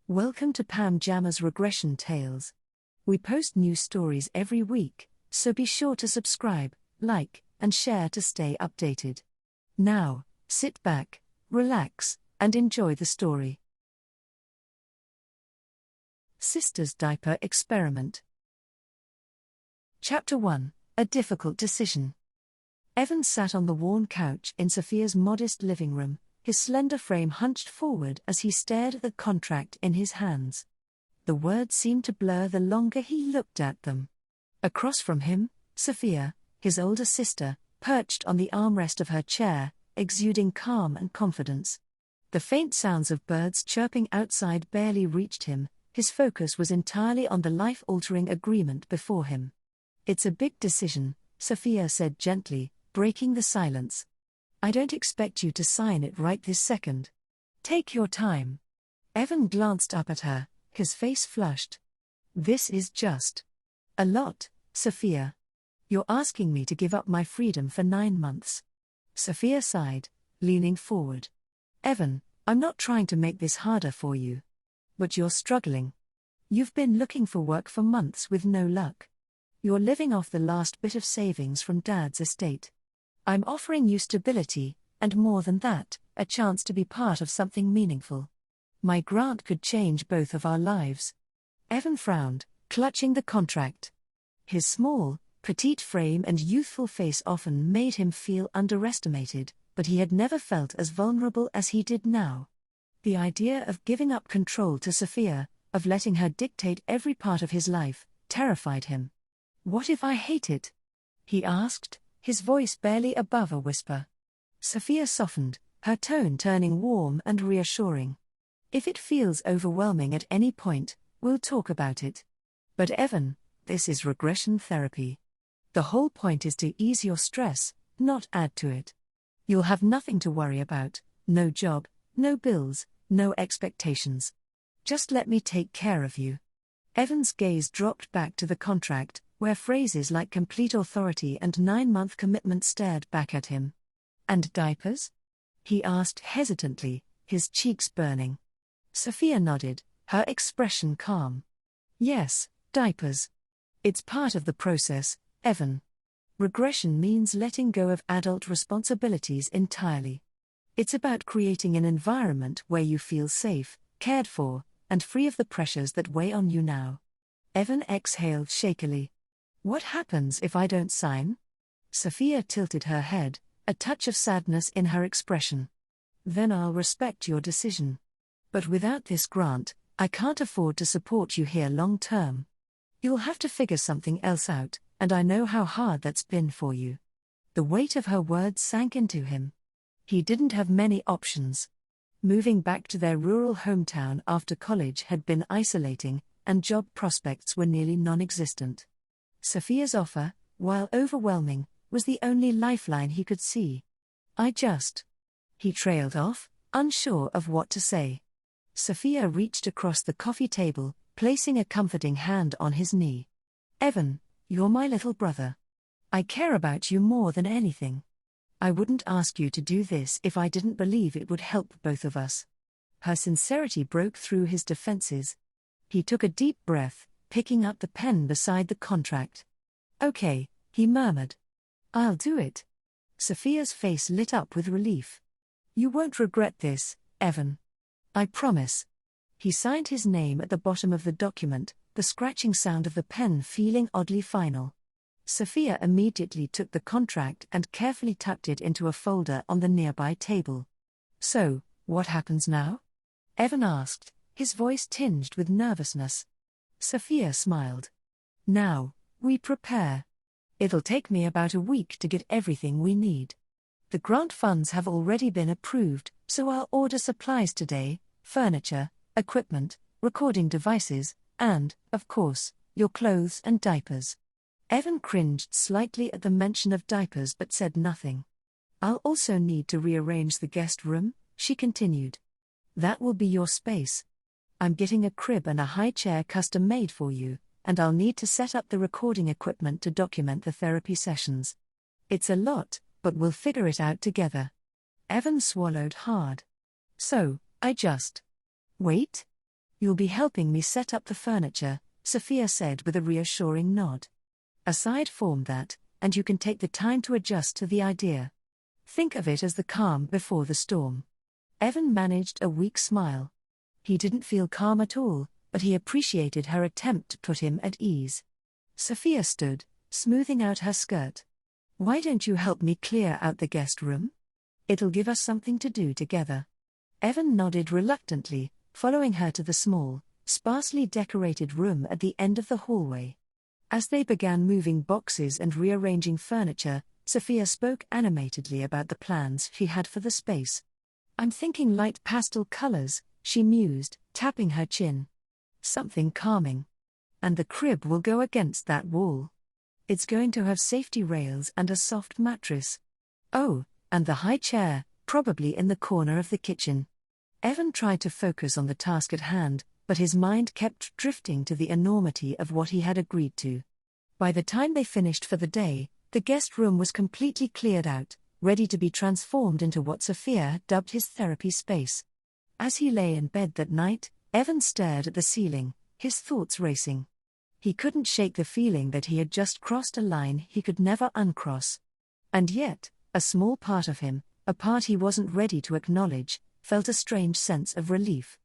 Welcome to Pam Jammer's Regression Tales. We post new stories every week, so be sure to subscribe, like, and share to stay updated. Now, sit back, relax, and enjoy the story. Sister's Diaper Experiment. Chapter 1: A Difficult Decision. Evan sat on the worn couch in Sophia's modest living room, his slender frame hunched forward as he stared at the contract in his hands. The words seemed to blur the longer he looked at them. Across from him, Sophia, his older sister, perched on the armrest of her chair, exuding calm and confidence. The faint sounds of birds chirping outside barely reached him, his focus was entirely on the life-altering agreement before him. "It's a big decision," Sophia said gently, breaking the silence. "I don't expect you to sign it right this second. Take your time." Evan glanced up at her, his face flushed. "This is just a lot, Sophia. You're asking me to give up my freedom for 9 months." Sophia sighed, leaning forward. "Evan, I'm not trying to make this harder for you. But you're struggling. You've been looking for work for months with no luck. You're living off the last bit of savings from Dad's estate. I'm offering you stability, and more than that, a chance to be part of something meaningful. My grant could change both of our lives." Evan frowned, clutching the contract. His small, petite frame and youthful face often made him feel underestimated, but he had never felt as vulnerable as he did now. The idea of giving up control to Sophia, of letting her dictate every part of his life, terrified him. "What if I hate it?" he asked, his voice barely above a whisper. Sophia softened, her tone turning warm and reassuring. "If it feels overwhelming at any point, we'll talk about it. But Evan, this is regression therapy. The whole point is to ease your stress, not add to it. You'll have nothing to worry about, no job, no bills, no expectations. Just let me take care of you." Evan's gaze dropped back to the contract, where phrases like complete authority and 9-month commitment stared back at him. "And diapers?" he asked hesitantly, his cheeks burning. Sophia nodded, her expression calm. "Yes, diapers. It's part of the process, Evan. Regression means letting go of adult responsibilities entirely. It's about creating an environment where you feel safe, cared for, and free of the pressures that weigh on you now." Evan exhaled shakily. "What happens if I don't sign?" Sophia tilted her head, a touch of sadness in her expression. "Then I'll respect your decision. But without this grant, I can't afford to support you here long term. You'll have to figure something else out, and I know how hard that's been for you." The weight of her words sank into him. He didn't have many options. Moving back to their rural hometown after college had been isolating, and job prospects were nearly non-existent. Sophia's offer, while overwhelming, was the only lifeline he could see. He trailed off, unsure of what to say. Sophia reached across the coffee table, placing a comforting hand on his knee. "Evan, you're my little brother. I care about you more than anything. I wouldn't ask you to do this if I didn't believe it would help both of us." Her sincerity broke through his defenses. He took a deep breath, picking up the pen beside the contract. "Okay," he murmured. "I'll do it." Sophia's face lit up with relief. "You won't regret this, Evan. I promise." He signed his name at the bottom of the document, the scratching sound of the pen feeling oddly final. Sophia immediately took the contract and carefully tucked it into a folder on the nearby table. "So, what happens now?" Evan asked, his voice tinged with nervousness. Sophia smiled. "Now, we prepare. It'll take me about a week to get everything we need. The grant funds have already been approved, so I'll order supplies today: furniture, equipment, recording devices, and, of course, your clothes and diapers." Evan cringed slightly at the mention of diapers but said nothing. "I'll also need to rearrange the guest room," she continued. "That will be your space. I'm getting a crib and a high chair custom made for you, and I'll need to set up the recording equipment to document the therapy sessions. It's a lot, but we'll figure it out together." Evan swallowed hard. "So, I just wait?" You'll be helping me set up the furniture, Sophia said with a reassuring nod. Aside from that, and you can take the time to adjust to the idea. Think of it as the calm before the storm. Evan managed a weak smile. He didn't feel calm at all, but he appreciated her attempt to put him at ease. Sophia stood, smoothing out her skirt. Why don't you help me clear out the guest room? It'll give us something to do together. Evan nodded reluctantly, following her to the small, sparsely decorated room at the end of the hallway. As they began moving boxes and rearranging furniture, Sophia spoke animatedly about the plans she had for the space. I'm thinking light pastel colors, she mused, tapping her chin. Something calming. And the crib will go against that wall. It's going to have safety rails and a soft mattress. Oh, and the high chair, probably in the corner of the kitchen. Evan tried to focus on the task at hand, but his mind kept drifting to the enormity of what he had agreed to. By the time they finished for the day, the guest room was completely cleared out, ready to be transformed into what Sophia had dubbed his therapy space. As he lay in bed that night, Evan stared at the ceiling, his thoughts racing. He couldn't shake the feeling that he had just crossed a line he could never uncross. And yet, a small part of him, a part he wasn't ready to acknowledge, felt a strange sense of relief.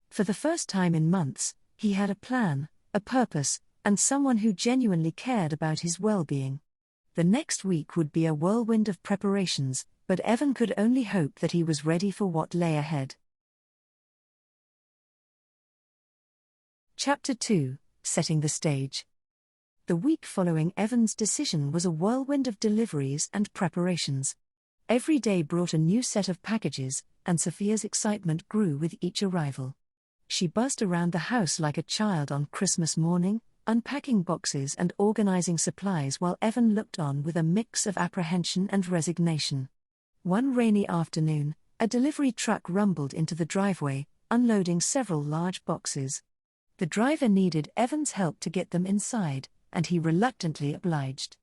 For the first time in months, he had a plan, a purpose, and someone who genuinely cared about his well-being. The next week would be a whirlwind of preparations, but Evan could only hope that he was ready for what lay ahead. Chapter 2: Setting the Stage. The week following Evan's decision was a whirlwind of deliveries and preparations. Every day brought a new set of packages, and Sophia's excitement grew with each arrival. She buzzed around the house like a child on Christmas morning, unpacking boxes and organizing supplies while Evan looked on with a mix of apprehension and resignation. One rainy afternoon, a delivery truck rumbled into the driveway, unloading several large boxes. The driver needed Evan's help to get them inside, and he reluctantly obliged.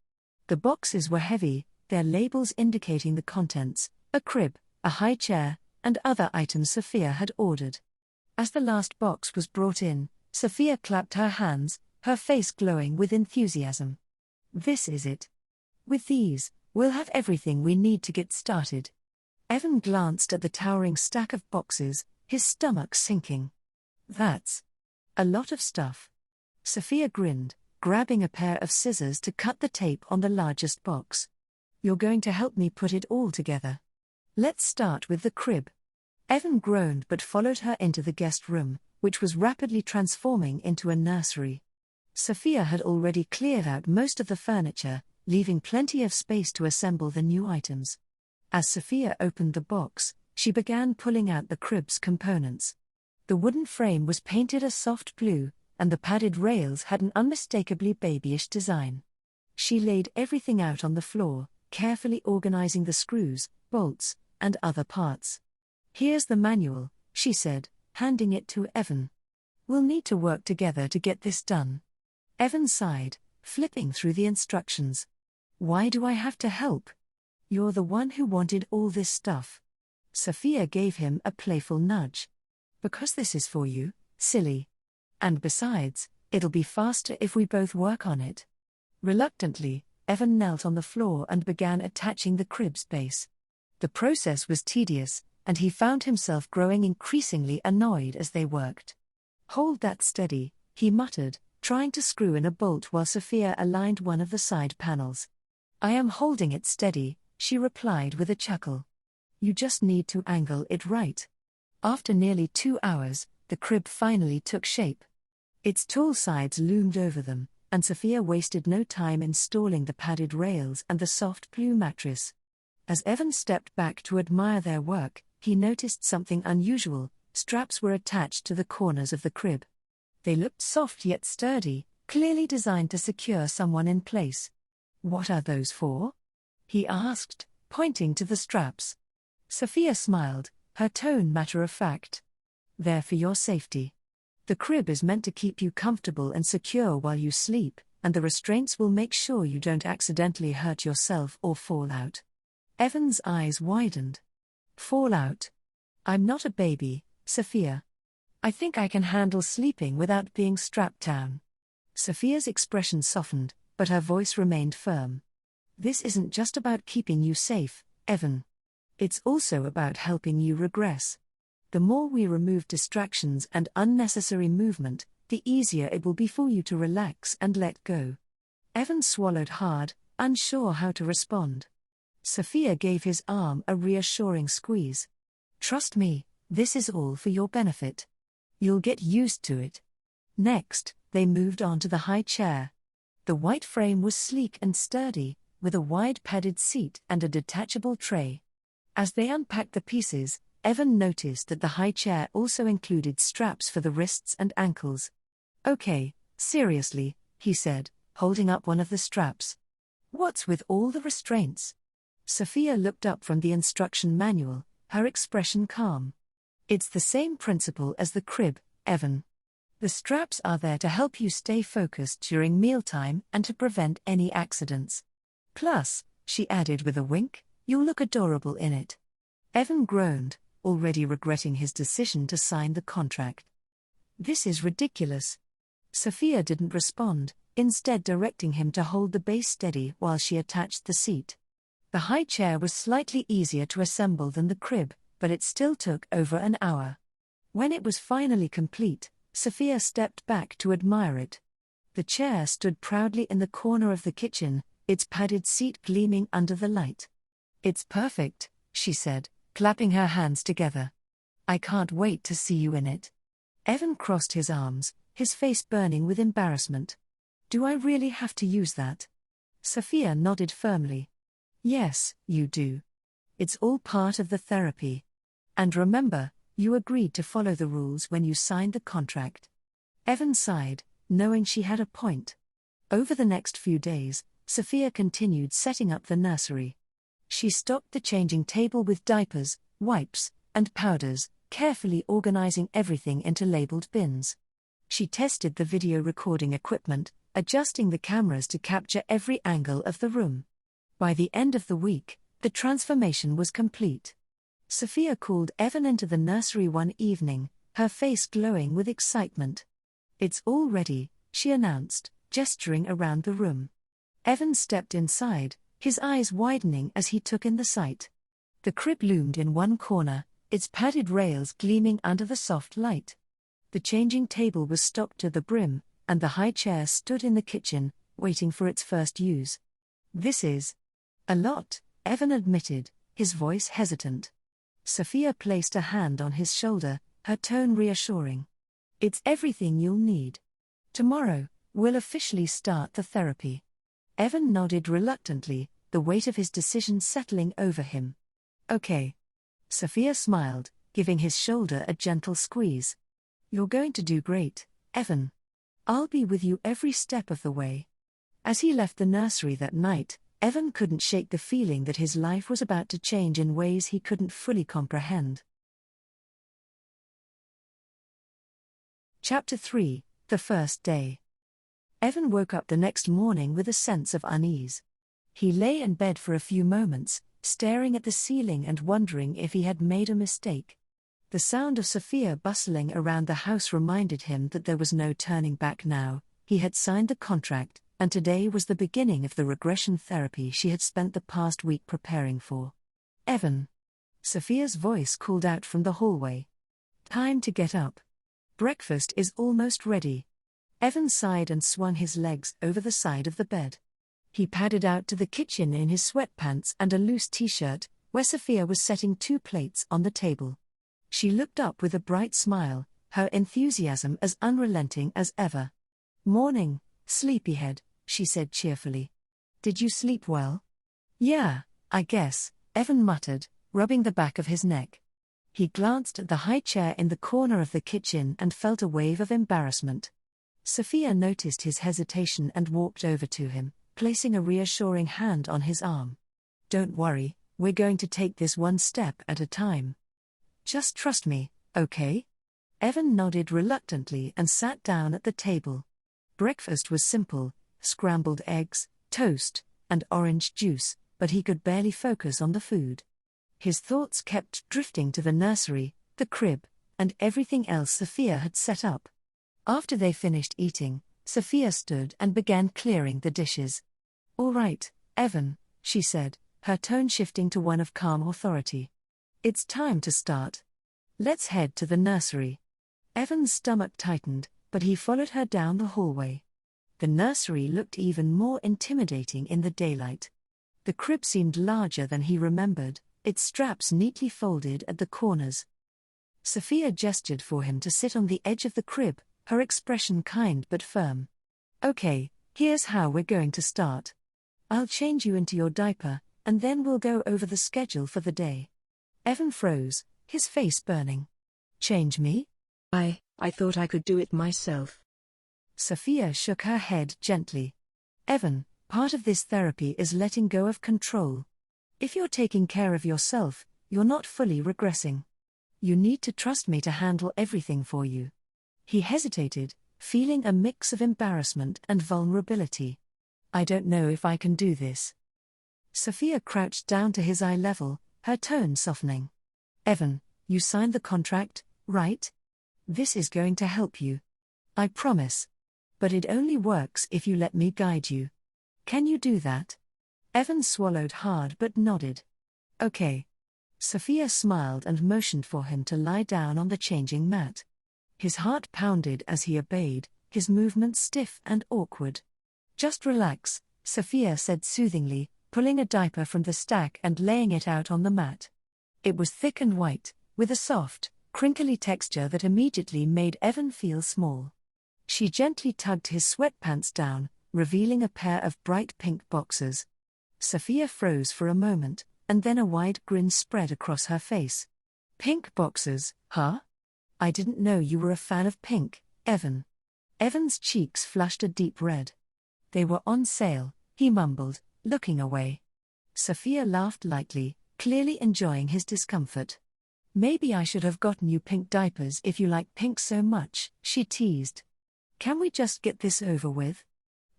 The boxes were heavy, their labels indicating the contents: a crib, a high chair, and other items Sophia had ordered. As the last box was brought in, Sophia clapped her hands, her face glowing with enthusiasm. This is it. With these, we'll have everything we need to get started. Evan glanced at the towering stack of boxes, his stomach sinking. That's a lot of stuff. Sophia grinned, grabbing a pair of scissors to cut the tape on the largest box. You're going to help me put it all together. Let's start with the crib. Evan groaned but followed her into the guest room, which was rapidly transforming into a nursery. Sophia had already cleared out most of the furniture, leaving plenty of space to assemble the new items. As Sophia opened the box, she began pulling out the crib's components. The wooden frame was painted a soft blue, and the padded rails had an unmistakably babyish design. She laid everything out on the floor, carefully organizing the screws, bolts, and other parts. Here's the manual, she said, handing it to Evan. We'll need to work together to get this done. Evan sighed, flipping through the instructions. Why do I have to help? You're the one who wanted all this stuff. Sophia gave him a playful nudge. Because this is for you, silly. And besides, it'll be faster if we both work on it. Reluctantly, Evan knelt on the floor and began attaching the crib's base. The process was tedious, and he found himself growing increasingly annoyed as they worked. Hold that steady, he muttered, trying to screw in a bolt while Sophia aligned one of the side panels. I am holding it steady, she replied with a chuckle. You just need to angle it right. After nearly 2 hours, the crib finally took shape. Its tall sides loomed over them, and Sophia wasted no time installing the padded rails and the soft blue mattress. As Evan stepped back to admire their work, he noticed something unusual. Straps were attached to the corners of the crib. They looked soft yet sturdy, clearly designed to secure someone in place. What are those for? He asked, pointing to the straps. Sophia smiled, her tone matter-of-fact. They're for your safety. The crib is meant to keep you comfortable and secure while you sleep, and the restraints will make sure you don't accidentally hurt yourself or fall out. Evan's eyes widened. Fall out? I'm not a baby, Sophia. I think I can handle sleeping without being strapped down. Sophia's expression softened, but her voice remained firm. This isn't just about keeping you safe, Evan. It's also about helping you regress. The more we remove distractions and unnecessary movement, the easier it will be for you to relax and let go. Evan swallowed hard, unsure how to respond. Sophia gave his arm a reassuring squeeze. Trust me, this is all for your benefit. You'll get used to it. Next, they moved on to the high chair. The white frame was sleek and sturdy, with a wide padded seat and a detachable tray. As they unpacked the pieces, Evan noticed that the high chair also included straps for the wrists and ankles. Okay, seriously, he said, holding up one of the straps. What's with all the restraints? Sophia looked up from the instruction manual, her expression calm. It's the same principle as the crib, Evan. The straps are there to help you stay focused during mealtime and to prevent any accidents. Plus, she added with a wink, you'll look adorable in it. Evan groaned, already regretting his decision to sign the contract. This is ridiculous. Sophia didn't respond, instead directing him to hold the base steady while she attached the seat. The high chair was slightly easier to assemble than the crib, but it still took over an hour. When it was finally complete, Sophia stepped back to admire it. The chair stood proudly in the corner of the kitchen, its padded seat gleaming under the light. It's perfect, she said, clapping her hands together. I can't wait to see you in it. Evan crossed his arms, his face burning with embarrassment. Do I really have to use that? Sophia nodded firmly. Yes, you do. It's all part of the therapy. And remember, you agreed to follow the rules when you signed the contract. Evan sighed, knowing she had a point. Over the next few days, Sophia continued setting up the nursery. She stocked the changing table with diapers, wipes, and powders, carefully organizing everything into labeled bins. She tested the video recording equipment, adjusting the cameras to capture every angle of the room. By the end of the week, the transformation was complete. Sophia called Evan into the nursery one evening, her face glowing with excitement. It's all ready, she announced, gesturing around the room. Evan stepped inside, his eyes widening as he took in the sight. The crib loomed in one corner, its padded rails gleaming under the soft light. The changing table was stocked to the brim, and the high chair stood in the kitchen, waiting for its first use. This is a lot, Evan admitted, his voice hesitant. Sophia placed a hand on his shoulder, her tone reassuring. It's everything you'll need. Tomorrow, we'll officially start the therapy. Evan nodded reluctantly, the weight of his decision settling over him. Okay. Sophia smiled, giving his shoulder a gentle squeeze. You're going to do great, Evan. I'll be with you every step of the way. As he left the nursery that night, Evan couldn't shake the feeling that his life was about to change in ways he couldn't fully comprehend. Chapter 3, The First Day. Evan woke up the next morning with a sense of unease. He lay in bed for a few moments, staring at the ceiling and wondering if he had made a mistake. The sound of Sophia bustling around the house reminded him that there was no turning back now. He had signed the contract, and today was the beginning of the regression therapy she had spent the past week preparing for. Evan. Sophia's voice called out from the hallway. Time to get up. Breakfast is almost ready. Evan sighed and swung his legs over the side of the bed. He padded out to the kitchen in his sweatpants and a loose t-shirt, where Sophia was setting 2 plates on the table. She looked up with a bright smile, her enthusiasm as unrelenting as ever. Morning, sleepyhead, she said cheerfully. Did you sleep well? Yeah, I guess, Evan muttered, rubbing the back of his neck. He glanced at the high chair in the corner of the kitchen and felt a wave of embarrassment. Sophia noticed his hesitation and walked over to him, placing a reassuring hand on his arm. Don't worry, we're going to take this one step at a time. Just trust me, okay? Evan nodded reluctantly and sat down at the table. Breakfast was simple, scrambled eggs, toast, and orange juice, but he could barely focus on the food. His thoughts kept drifting to the nursery, the crib, and everything else Sophia had set up. After they finished eating, Sophia stood and began clearing the dishes. "All right, Evan," she said, her tone shifting to one of calm authority. "It's time to start. Let's head to the nursery." Evan's stomach tightened, but he followed her down the hallway. The nursery looked even more intimidating in the daylight. The crib seemed larger than he remembered, its straps neatly folded at the corners. Sophia gestured for him to sit on the edge of the crib, her expression kind but firm. "Okay, here's how we're going to start. I'll change you into your diaper, and then we'll go over the schedule for the day." Evan froze, his face burning. "Change me? I thought I could do it myself." Sophia shook her head gently. "Evan, part of this therapy is letting go of control. If you're taking care of yourself, you're not fully regressing. You need to trust me to handle everything for you." He hesitated, feeling a mix of embarrassment and vulnerability. "I don't know if I can do this." Sophia crouched down to his eye level, her tone softening. "Evan, you signed the contract, right? This is going to help you. I promise. But it only works if you let me guide you. Can you do that?" Evan swallowed hard but nodded. "Okay." Sophia smiled and motioned for him to lie down on the changing mat. His heart pounded as he obeyed, his movements stiff and awkward. "Just relax," Sophia said soothingly, pulling a diaper from the stack and laying it out on the mat. It was thick and white, with a soft, crinkly texture that immediately made Evan feel small. She gently tugged his sweatpants down, revealing a pair of bright pink boxers. Sophia froze for a moment, and then a wide grin spread across her face. "Pink boxers, huh? I didn't know you were a fan of pink, Evan." Evan's cheeks flushed a deep red. "They were on sale," he mumbled, looking away. Sophia laughed lightly, clearly enjoying his discomfort. "Maybe I should have gotten you pink diapers if you like pink so much," she teased. "Can we just get this over with?"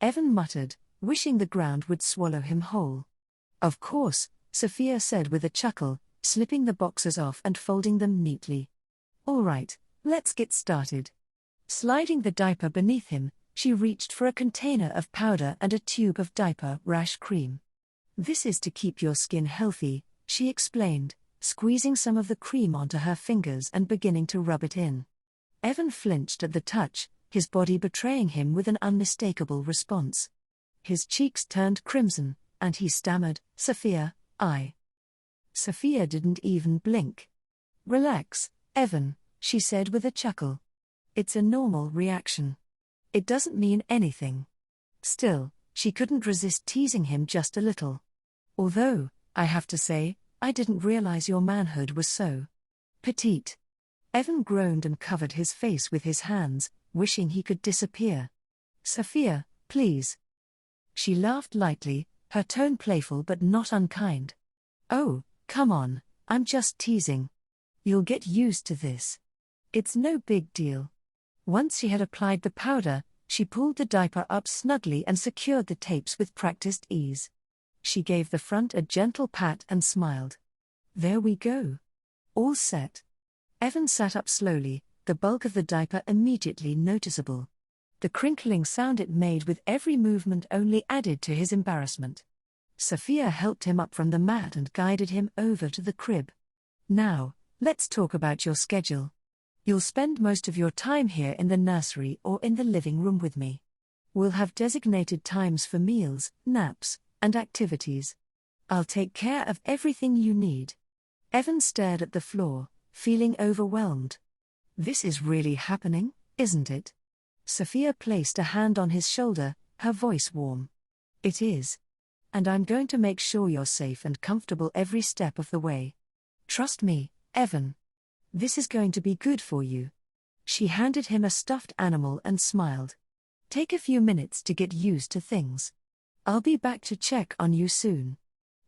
Evan muttered, wishing the ground would swallow him whole. "Of course," Sophia said with a chuckle, slipping the boxers off and folding them neatly. "All right, let's get started." Sliding the diaper beneath him, she reached for a container of powder and a tube of diaper rash cream. "This is to keep your skin healthy," she explained, squeezing some of the cream onto her fingers and beginning to rub it in. Evan flinched at the touch, his body betraying him with an unmistakable response. His cheeks turned crimson, and he stammered, "Sophia, I..." Sophia didn't even blink. "Relax, Evan," she said with a chuckle. "It's a normal reaction. It doesn't mean anything." Still, she couldn't resist teasing him just a little. "Although, I have to say, I didn't realize your manhood was so petite." Evan groaned and covered his face with his hands, wishing he could disappear. "Sophia, please." She laughed lightly, her tone playful but not unkind. "Oh, come on, I'm just teasing. You'll get used to this. It's no big deal." Once she had applied the powder, she pulled the diaper up snugly and secured the tapes with practiced ease. She gave the front a gentle pat and smiled. "There we go. All set." Evan sat up slowly, the bulk of the diaper immediately noticeable. The crinkling sound it made with every movement only added to his embarrassment. Sophia helped him up from the mat and guided him over to the crib. "Now, let's talk about your schedule. You'll spend most of your time here in the nursery or in the living room with me. We'll have designated times for meals, naps, and activities. I'll take care of everything you need." Evan stared at the floor, feeling overwhelmed. "This is really happening, isn't it?" Sophia placed a hand on his shoulder, her voice warm. "It is. And I'm going to make sure you're safe and comfortable every step of the way. Trust me, Evan. This is going to be good for you." She handed him a stuffed animal and smiled. "Take a few minutes to get used to things. I'll be back to check on you soon."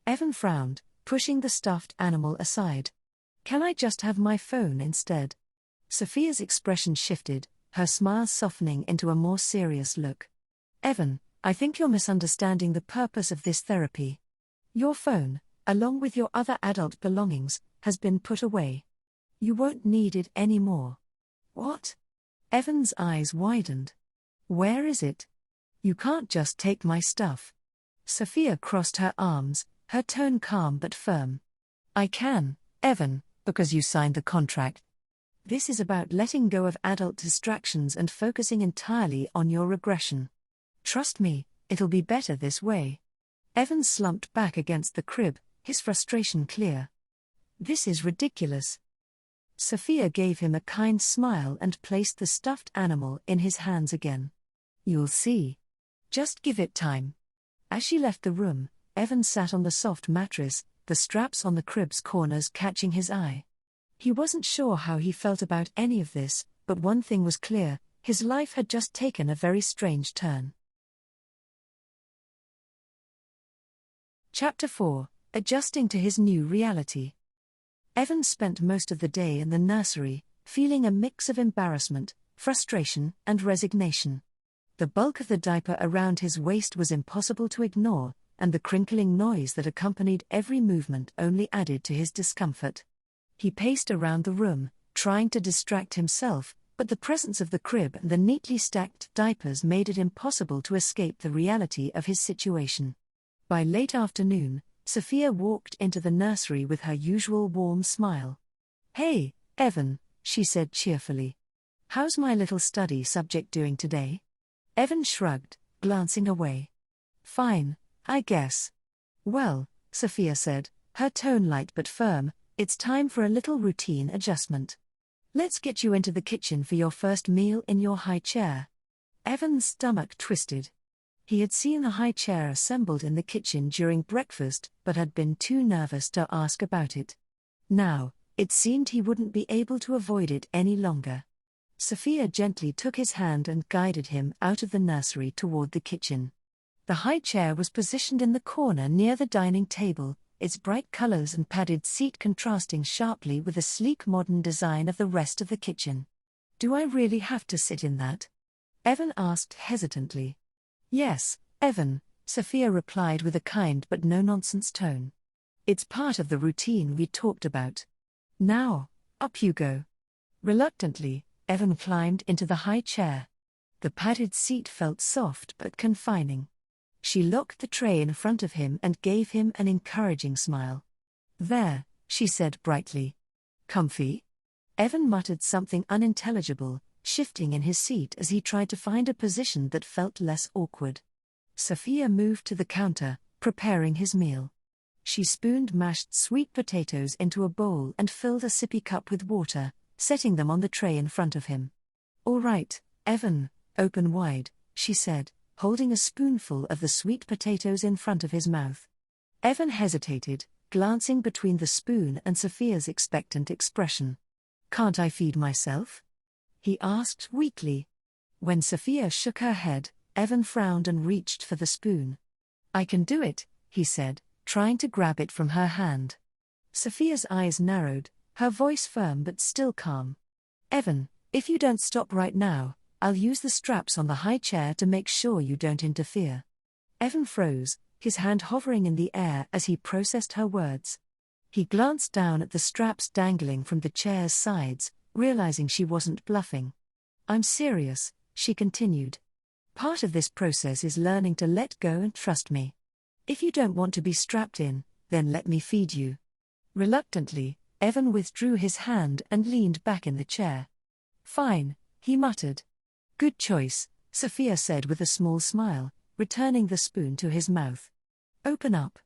Evan frowned, pushing the stuffed animal aside. "Can I just have my phone instead?" Sophia's expression shifted, her smile softening into a more serious look. "Evan, I think you're misunderstanding the purpose of this therapy. Your phone, along with your other adult belongings, has been put away. You won't need it anymore. What? Evan's eyes widened. Where is it? You can't just take my stuff. Sophia crossed her arms, her tone calm but firm. I can, Evan, because you signed the contract. This is about letting go of adult distractions and focusing entirely on your regression. Trust me, it'll be better this way. Evan slumped back against the crib, his frustration clear. This is ridiculous. Sophia gave him a kind smile and placed the stuffed animal in his hands again. You'll see. Just give it time. As she left the room, Evan sat on the soft mattress, the straps on the crib's corners catching his eye. He wasn't sure how he felt about any of this, but one thing was clear: his life had just taken a very strange turn. Chapter 4: Adjusting to his new reality. Evan spent most of the day in the nursery, feeling a mix of embarrassment, frustration, and resignation. The bulk of the diaper around his waist was impossible to ignore, and the crinkling noise that accompanied every movement only added to his discomfort. He paced around the room, trying to distract himself, but the presence of the crib and the neatly stacked diapers made it impossible to escape the reality of his situation. By late afternoon, Sophia walked into the nursery with her usual warm smile. Hey, Evan, she said cheerfully. How's my little study subject doing today? Evan shrugged, glancing away. Fine, I guess. Well, Sophia said, her tone light but firm, it's time for a little routine adjustment. Let's get you into the kitchen for your first meal in your high chair. Evan's stomach twisted. He had seen the high chair assembled in the kitchen during breakfast but had been too nervous to ask about it. Now, it seemed he wouldn't be able to avoid it any longer. Sophia gently took his hand and guided him out of the nursery toward the kitchen. The high chair was positioned in the corner near the dining table, its bright colors and padded seat contrasting sharply with the sleek modern design of the rest of the kitchen. Do I really have to sit in that? Evan asked hesitantly. Yes, Evan, Sophia replied with a kind but no-nonsense tone. It's part of the routine we talked about. Now, up you go. Reluctantly, Evan climbed into the high chair. The padded seat felt soft but confining. She locked the tray in front of him and gave him an encouraging smile. There, she said brightly. Comfy? Evan muttered something unintelligible, shifting in his seat as he tried to find a position that felt less awkward. Sophia moved to the counter, preparing his meal. She spooned mashed sweet potatoes into a bowl and filled a sippy cup with water, setting them on the tray in front of him. All right, Evan, open wide, she said, holding a spoonful of the sweet potatoes in front of his mouth. Evan hesitated, glancing between the spoon and Sophia's expectant expression. Can't I feed myself? He asked weakly. When Sophia shook her head, Evan frowned and reached for the spoon. I can do it, he said, trying to grab it from her hand. Sophia's eyes narrowed, her voice firm but still calm. Evan, if you don't stop right now, I'll use the straps on the high chair to make sure you don't interfere. Evan froze, his hand hovering in the air as he processed her words. He glanced down at the straps dangling from the chair's sides, realizing she wasn't bluffing. I'm serious, she continued. Part of this process is learning to let go and trust me. If you don't want to be strapped in, then let me feed you. Reluctantly, Evan withdrew his hand and leaned back in the chair. Fine, he muttered. Good choice, Sophia said with a small smile, returning the spoon to his mouth. Open up.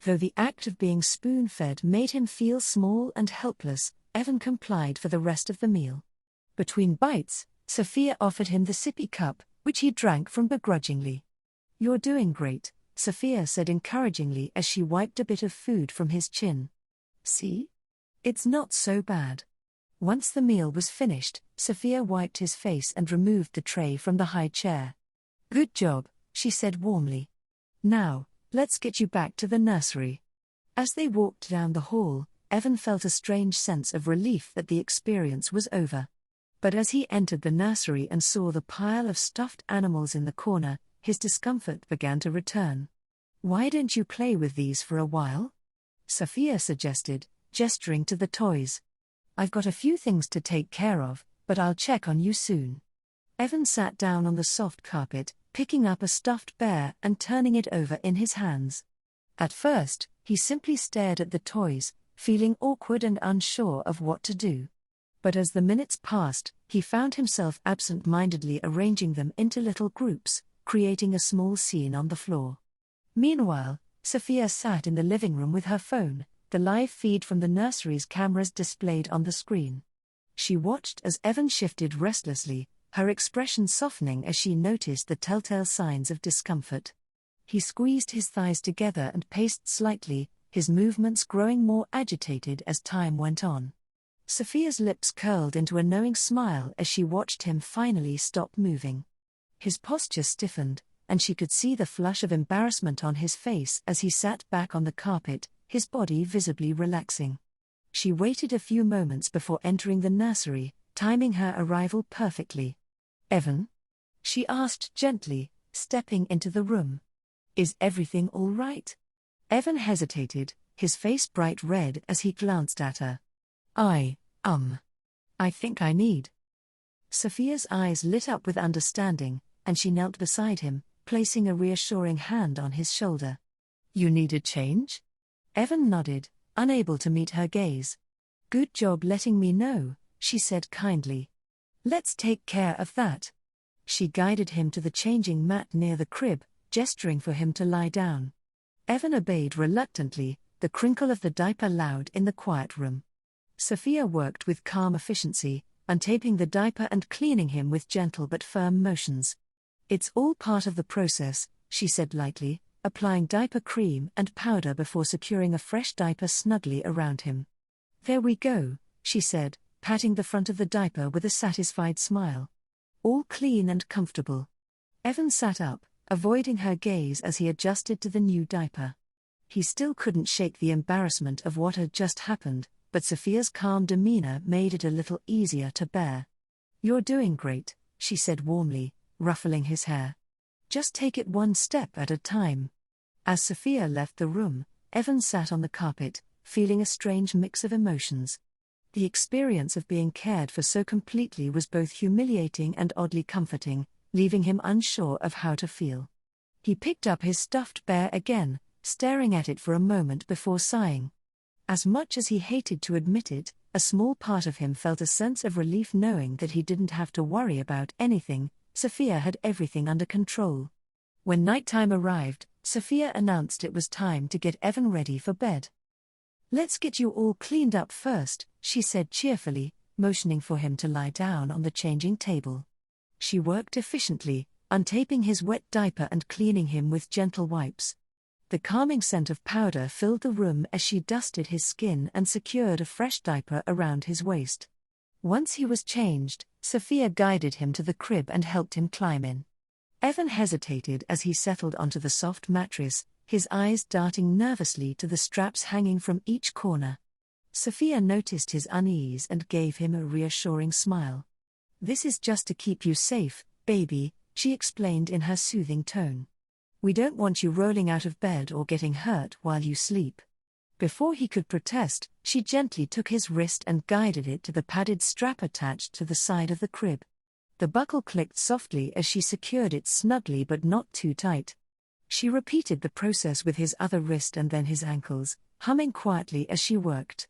Though the act of being spoon-fed made him feel small and helpless, Evan complied for the rest of the meal. Between bites, Sophia offered him the sippy cup, which he drank from begrudgingly. You're doing great, Sophia said encouragingly as she wiped a bit of food from his chin. See? It's not so bad. Once the meal was finished, Sophia wiped his face and removed the tray from the high chair. Good job, she said warmly. Now, let's get you back to the nursery. As they walked down the hall, Evan felt a strange sense of relief that the experience was over. But as he entered the nursery and saw the pile of stuffed animals in the corner, his discomfort began to return. Why don't you play with these for a while? Sophia suggested, gesturing to the toys. I've got a few things to take care of, but I'll check on you soon. Evan sat down on the soft carpet, picking up a stuffed bear and turning it over in his hands. At first, he simply stared at the toys, feeling awkward and unsure of what to do. But as the minutes passed, he found himself absent-mindedly arranging them into little groups, creating a small scene on the floor. Meanwhile, Sophia sat in the living room with her phone, the live feed from the nursery's cameras displayed on the screen. She watched as Evan shifted restlessly, her expression softening as she noticed the telltale signs of discomfort. He squeezed his thighs together and paced slightly, his movements growing more agitated as time went on. Sophia's lips curled into a knowing smile as she watched him finally stop moving. His posture stiffened, and she could see the flush of embarrassment on his face as he sat back on the carpet, his body visibly relaxing. She waited a few moments before entering the nursery, timing her arrival perfectly. "Evan?" she asked gently, stepping into the room. "Is everything all right?" Evan hesitated, his face bright red as he glanced at her. I think I need." Sophia's eyes lit up with understanding, and she knelt beside him, placing a reassuring hand on his shoulder. "You need a change?" Evan nodded, unable to meet her gaze. "Good job letting me know," she said kindly. "Let's take care of that." She guided him to the changing mat near the crib, gesturing for him to lie down. Evan obeyed reluctantly, the crinkle of the diaper loud in the quiet room. Sophia worked with calm efficiency, untaping the diaper and cleaning him with gentle but firm motions. "It's all part of the process," she said lightly, applying diaper cream and powder before securing a fresh diaper snugly around him. "There we go," she said, patting the front of the diaper with a satisfied smile. "All clean and comfortable." Evan sat up, avoiding her gaze as he adjusted to the new diaper. He still couldn't shake the embarrassment of what had just happened, but Sophia's calm demeanor made it a little easier to bear. "You're doing great," she said warmly, ruffling his hair. "Just take it one step at a time." As Sophia left the room, Evan sat on the carpet, feeling a strange mix of emotions. The experience of being cared for so completely was both humiliating and oddly comforting, leaving him unsure of how to feel. He picked up his stuffed bear again, staring at it for a moment before sighing. As much as he hated to admit it, a small part of him felt a sense of relief knowing that he didn't have to worry about anything. Sophia had everything under control. When nighttime arrived, Sophia announced it was time to get Evan ready for bed. "Let's get you all cleaned up first," she said cheerfully, motioning for him to lie down on the changing table. She worked efficiently, untaping his wet diaper and cleaning him with gentle wipes. The calming scent of powder filled the room as she dusted his skin and secured a fresh diaper around his waist. Once he was changed, Sophia guided him to the crib and helped him climb in. Evan hesitated as he settled onto the soft mattress, his eyes darting nervously to the straps hanging from each corner. Sophia noticed his unease and gave him a reassuring smile. "This is just to keep you safe, baby," she explained in her soothing tone. "We don't want you rolling out of bed or getting hurt while you sleep." Before he could protest, she gently took his wrist and guided it to the padded strap attached to the side of the crib. The buckle clicked softly as she secured it snugly but not too tight. She repeated the process with his other wrist and then his ankles, humming quietly as she worked.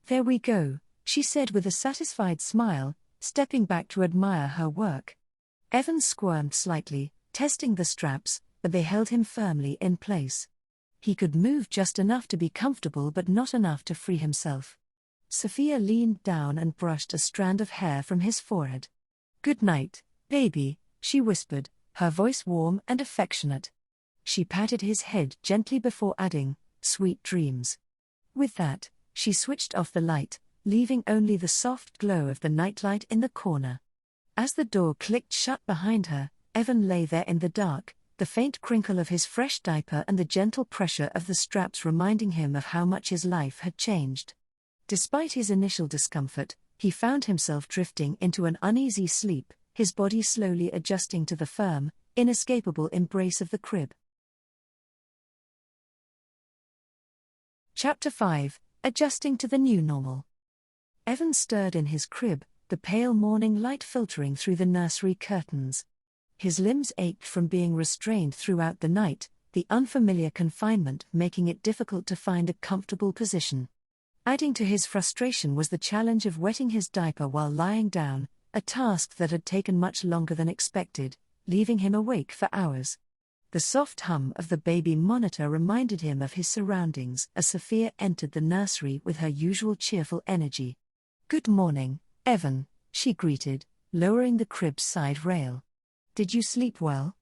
"There we go," she said with a satisfied smile, stepping back to admire her work. Evan squirmed slightly, testing the straps, but they held him firmly in place. He could move just enough to be comfortable but not enough to free himself. Sophia leaned down and brushed a strand of hair from his forehead. "Good night, baby," she whispered, her voice warm and affectionate. She patted his head gently before adding, "Sweet dreams." With that, she switched off the light, leaving only the soft glow of the nightlight in the corner. As the door clicked shut behind her, Evan lay there in the dark, the faint crinkle of his fresh diaper and the gentle pressure of the straps reminding him of how much his life had changed. Despite his initial discomfort, he found himself drifting into an uneasy sleep, his body slowly adjusting to the firm, inescapable embrace of the crib. Chapter 5: Adjusting to the New Normal. Evan stirred in his crib, the pale morning light filtering through the nursery curtains. His limbs ached from being restrained throughout the night, the unfamiliar confinement making it difficult to find a comfortable position. Adding to his frustration was the challenge of wetting his diaper while lying down, a task that had taken much longer than expected, leaving him awake for hours. The soft hum of the baby monitor reminded him of his surroundings as Sophia entered the nursery with her usual cheerful energy. "Good morning, Evan," she greeted, lowering the crib's side rail. "Did you sleep well?"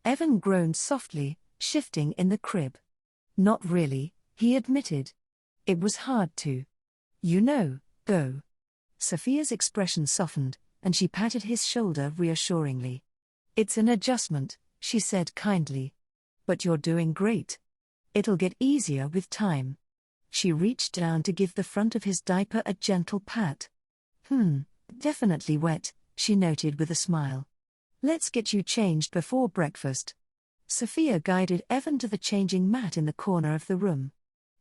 Evan groaned softly, shifting in the crib. "Not really," he admitted. "It was hard to. Though." Sophia's expression softened, and she patted his shoulder reassuringly. "It's an adjustment," she said kindly. "But you're doing great. It'll get easier with time." She reached down to give the front of his diaper a gentle pat. Definitely wet," she noted with a smile. "Let's get you changed before breakfast." Sophia guided Evan to the changing mat in the corner of the room.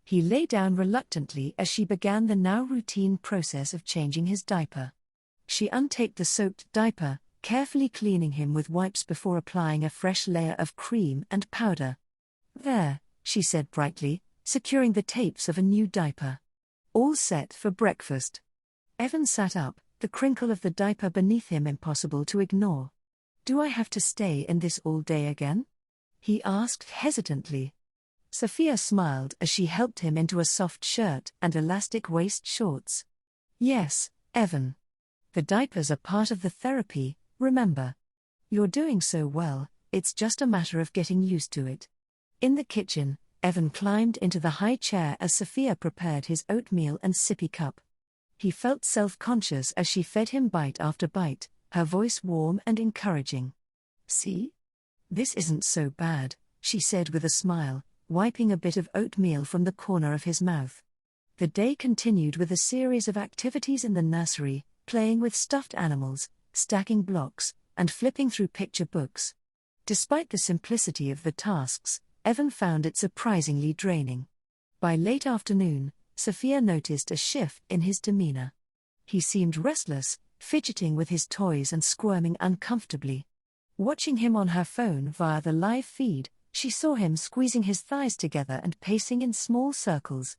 He lay down reluctantly as she began the now routine process of changing his diaper. She untaped the soaked diaper, carefully cleaning him with wipes before applying a fresh layer of cream and powder. "There," she said brightly, securing the tapes of a new diaper. "All set for breakfast." Evan sat up, the crinkle of the diaper beneath him impossible to ignore. "Do I have to stay in this all day again?" he asked hesitantly. Sophia smiled as she helped him into a soft shirt and elastic waist shorts. "Yes, Evan. The diapers are part of the therapy, remember. You're doing so well, it's just a matter of getting used to it." In the kitchen, Evan climbed into the high chair as Sophia prepared his oatmeal and sippy cup. He felt self-conscious as she fed him bite after bite, her voice warm and encouraging. "See? This isn't so bad," she said with a smile, wiping a bit of oatmeal from the corner of his mouth. The day continued with a series of activities in the nursery, playing with stuffed animals, stacking blocks, and flipping through picture books. Despite the simplicity of the tasks, Evan found it surprisingly draining. By late afternoon, Sophia noticed a shift in his demeanor. He seemed restless, fidgeting with his toys and squirming uncomfortably. Watching him on her phone via the live feed, she saw him squeezing his thighs together and pacing in small circles.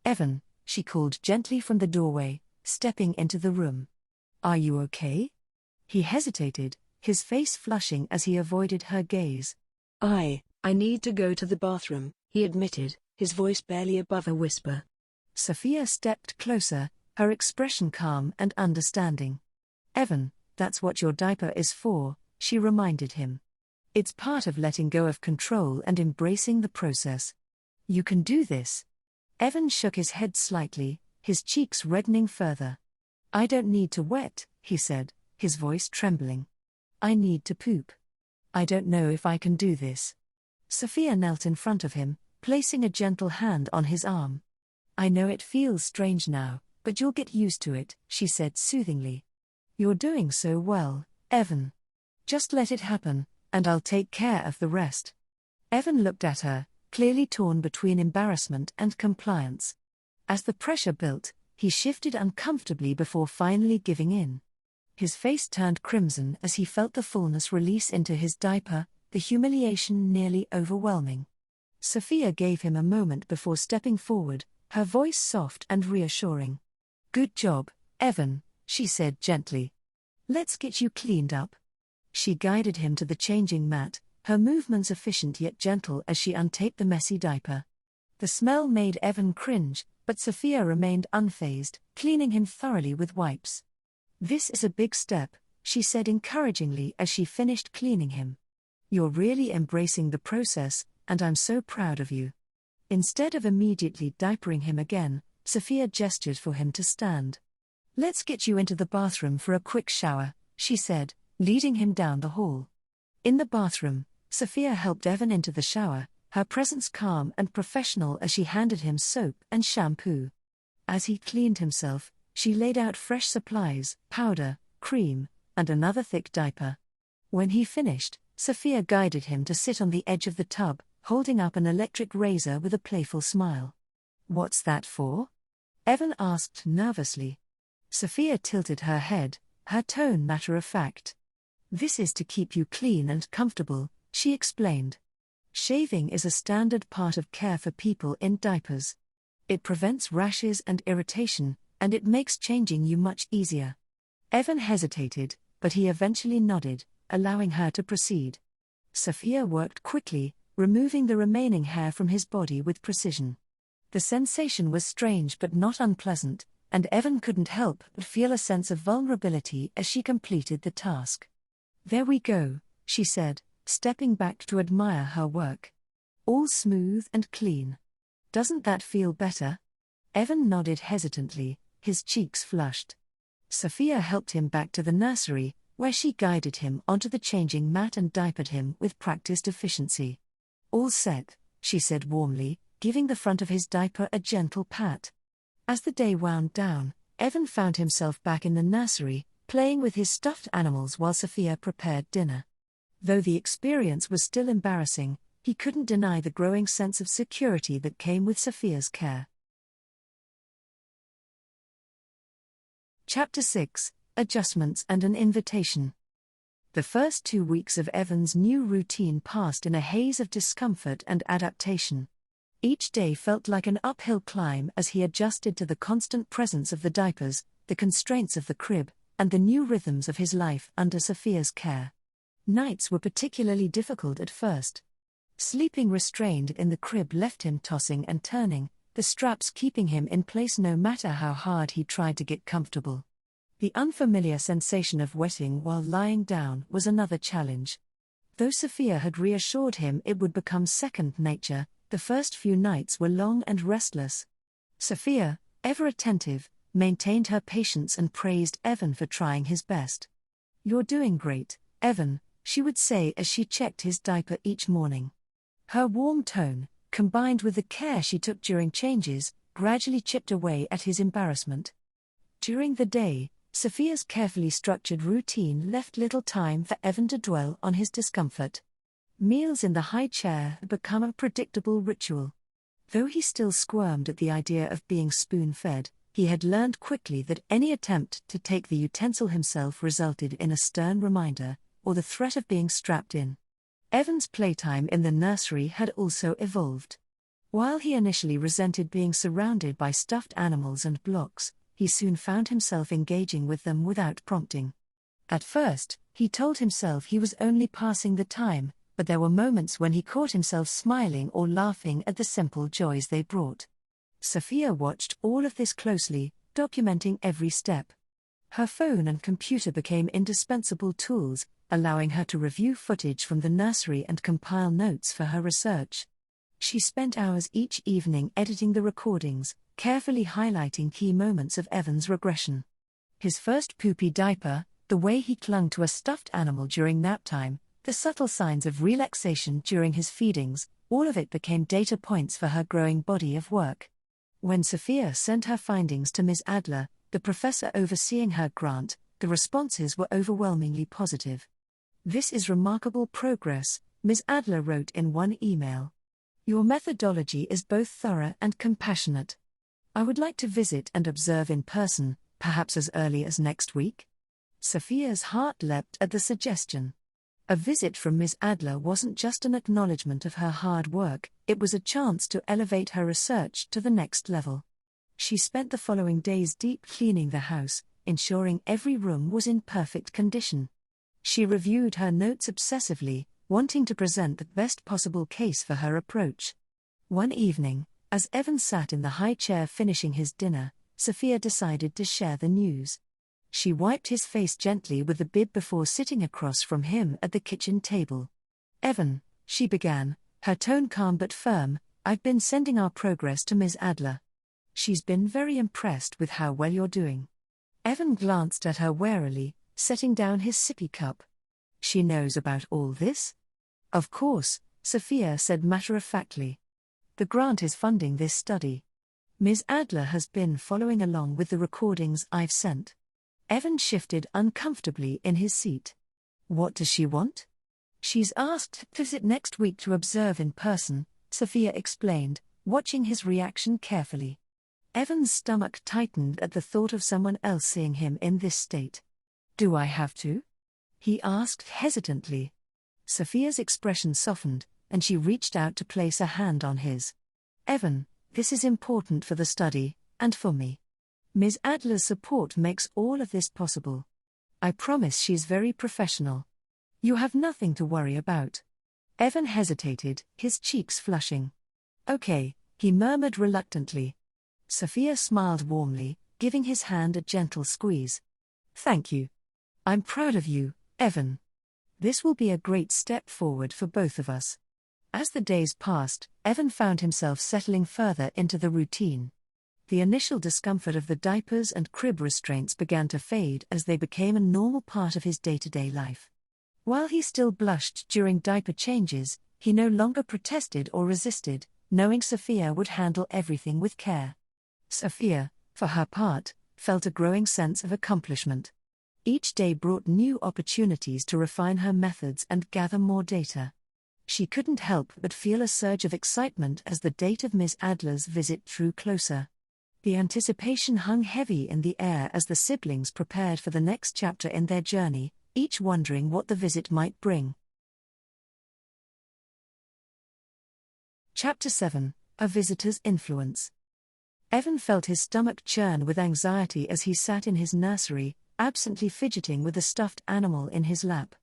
"Evan," she called gently from the doorway, stepping into the room. "Are you okay?" He hesitated, his face flushing as he avoided her gaze. I need to go to the bathroom," he admitted, his voice barely above a whisper. Sophia stepped closer, her expression calm and understanding. "Evan, that's what your diaper is for," she reminded him. "It's part of letting go of control and embracing the process. You can do this." Evan shook his head slightly, his cheeks reddening further. "I don't need to wet," he said, his voice trembling. "I need to poop. I don't know if I can do this." Sophia knelt in front of him, placing a gentle hand on his arm. "I know it feels strange now, but you'll get used to it," she said soothingly. "You're doing so well, Evan. Just let it happen, and I'll take care of the rest." Evan looked at her, clearly torn between embarrassment and compliance. As the pressure built, he shifted uncomfortably before finally giving in. His face turned crimson as he felt the fullness release into his diaper, the humiliation nearly overwhelming. Sophia gave him a moment before stepping forward, her voice soft and reassuring. "Good job, Evan," she said gently. "Let's get you cleaned up." She guided him to the changing mat, her movements efficient yet gentle as she untaped the messy diaper. The smell made Evan cringe, but Sophia remained unfazed, cleaning him thoroughly with wipes. "This is a big step," she said encouragingly as she finished cleaning him. "You're really embracing the process, and I'm so proud of you." Instead of immediately diapering him again, Sophia gestured for him to stand. "Let's get you into the bathroom for a quick shower," she said, leading him down the hall. In the bathroom, Sophia helped Evan into the shower, her presence calm and professional as she handed him soap and shampoo. As he cleaned himself, she laid out fresh supplies, powder, cream, and another thick diaper. When he finished, Sophia guided him to sit on the edge of the tub, holding up an electric razor with a playful smile. "What's that for?" Evan asked nervously. Sophia tilted her head, her tone matter-of-fact. "This is to keep you clean and comfortable," she explained. "Shaving is a standard part of care for people in diapers. It prevents rashes and irritation, and it makes changing you much easier." Evan hesitated, but he eventually nodded, allowing her to proceed. Sophia worked quickly, removing the remaining hair from his body with precision. The sensation was strange but not unpleasant, and Evan couldn't help but feel a sense of vulnerability as she completed the task. "There we go," she said, stepping back to admire her work. "All smooth and clean. Doesn't that feel better?" Evan nodded hesitantly, his cheeks flushed. Sophia helped him back to the nursery, where she guided him onto the changing mat and diapered him with practiced efficiency. "All set," she said warmly, giving the front of his diaper a gentle pat. As the day wound down, Evan found himself back in the nursery, playing with his stuffed animals while Sophia prepared dinner. Though the experience was still embarrassing, he couldn't deny the growing sense of security that came with Sophia's care. Chapter 6: Adjustments and an Invitation. The first 2 weeks of Evan's new routine passed in a haze of discomfort and adaptation. Each day felt like an uphill climb as he adjusted to the constant presence of the diapers, the constraints of the crib, and the new rhythms of his life under Sophia's care. Nights were particularly difficult at first. Sleeping restrained in the crib left him tossing and turning, the straps keeping him in place no matter how hard he tried to get comfortable. The unfamiliar sensation of wetting while lying down was another challenge. Though Sophia had reassured him it would become second nature, the first few nights were long and restless. Sophia, ever attentive, maintained her patience and praised Evan for trying his best. "You're doing great, Evan," she would say as she checked his diaper each morning. Her warm tone, combined with the care she took during changes, gradually chipped away at his embarrassment. During the day, Sophia's carefully structured routine left little time for Evan to dwell on his discomfort. Meals in the high chair had become a predictable ritual. Though he still squirmed at the idea of being spoon-fed, he had learned quickly that any attempt to take the utensil himself resulted in a stern reminder, or the threat of being strapped in. Evan's playtime in the nursery had also evolved. While he initially resented being surrounded by stuffed animals and blocks, he soon found himself engaging with them without prompting. At first, he told himself he was only passing the time, but there were moments when he caught himself smiling or laughing at the simple joys they brought. Sophia watched all of this closely, documenting every step. Her phone and computer became indispensable tools, allowing her to review footage from the nursery and compile notes for her research. She spent hours each evening editing the recordings, carefully highlighting key moments of Evan's regression. His first poopy diaper, the way he clung to a stuffed animal during nap time, the subtle signs of relaxation during his feedings, all of it became data points for her growing body of work. When Sophia sent her findings to Ms. Adler, the professor overseeing her grant, the responses were overwhelmingly positive. "This is remarkable progress," Ms. Adler wrote in one email. "Your methodology is both thorough and compassionate. I would like to visit and observe in person, perhaps as early as next week." Sophia's heart leapt at the suggestion. A visit from Ms. Adler wasn't just an acknowledgement of her hard work, it was a chance to elevate her research to the next level. She spent the following days deep cleaning the house, ensuring every room was in perfect condition. She reviewed her notes obsessively, wanting to present the best possible case for her approach. One evening, as Evan sat in the high chair finishing his dinner, Sophia decided to share the news. She wiped his face gently with the bib before sitting across from him at the kitchen table. "Evan," she began, her tone calm but firm, "I've been sending our progress to Ms. Adler. She's been very impressed with how well you're doing." Evan glanced at her warily, setting down his sippy cup. "She knows about all this?" "Of course," Sophia said matter-of-factly. "The grant is funding this study. Ms. Adler has been following along with the recordings I've sent." Evan shifted uncomfortably in his seat. "What does she want?" "She's asked to visit next week to observe in person," Sophia explained, watching his reaction carefully. Evan's stomach tightened at the thought of someone else seeing him in this state. "Do I have to?" he asked hesitantly. Sophia's expression softened, and she reached out to place a hand on his. "Evan, this is important for the study, and for me. Ms. Adler's support makes all of this possible. I promise she's very professional. You have nothing to worry about." Evan hesitated, his cheeks flushing. "Okay," he murmured reluctantly. Sophia smiled warmly, giving his hand a gentle squeeze. "Thank you. I'm proud of you, Evan. This will be a great step forward for both of us." As the days passed, Evan found himself settling further into the routine. The initial discomfort of the diapers and crib restraints began to fade as they became a normal part of his day-to-day life. While he still blushed during diaper changes, he no longer protested or resisted, knowing Sophia would handle everything with care. Sophia, for her part, felt a growing sense of accomplishment. Each day brought new opportunities to refine her methods and gather more data. She couldn't help but feel a surge of excitement as the date of Ms. Adler's visit drew closer. The anticipation hung heavy in the air as the siblings prepared for the next chapter in their journey, each wondering what the visit might bring. Chapter 7: A Visitor's Influence. Evan felt his stomach churn with anxiety as he sat in his nursery, absently fidgeting with a stuffed animal in his lap.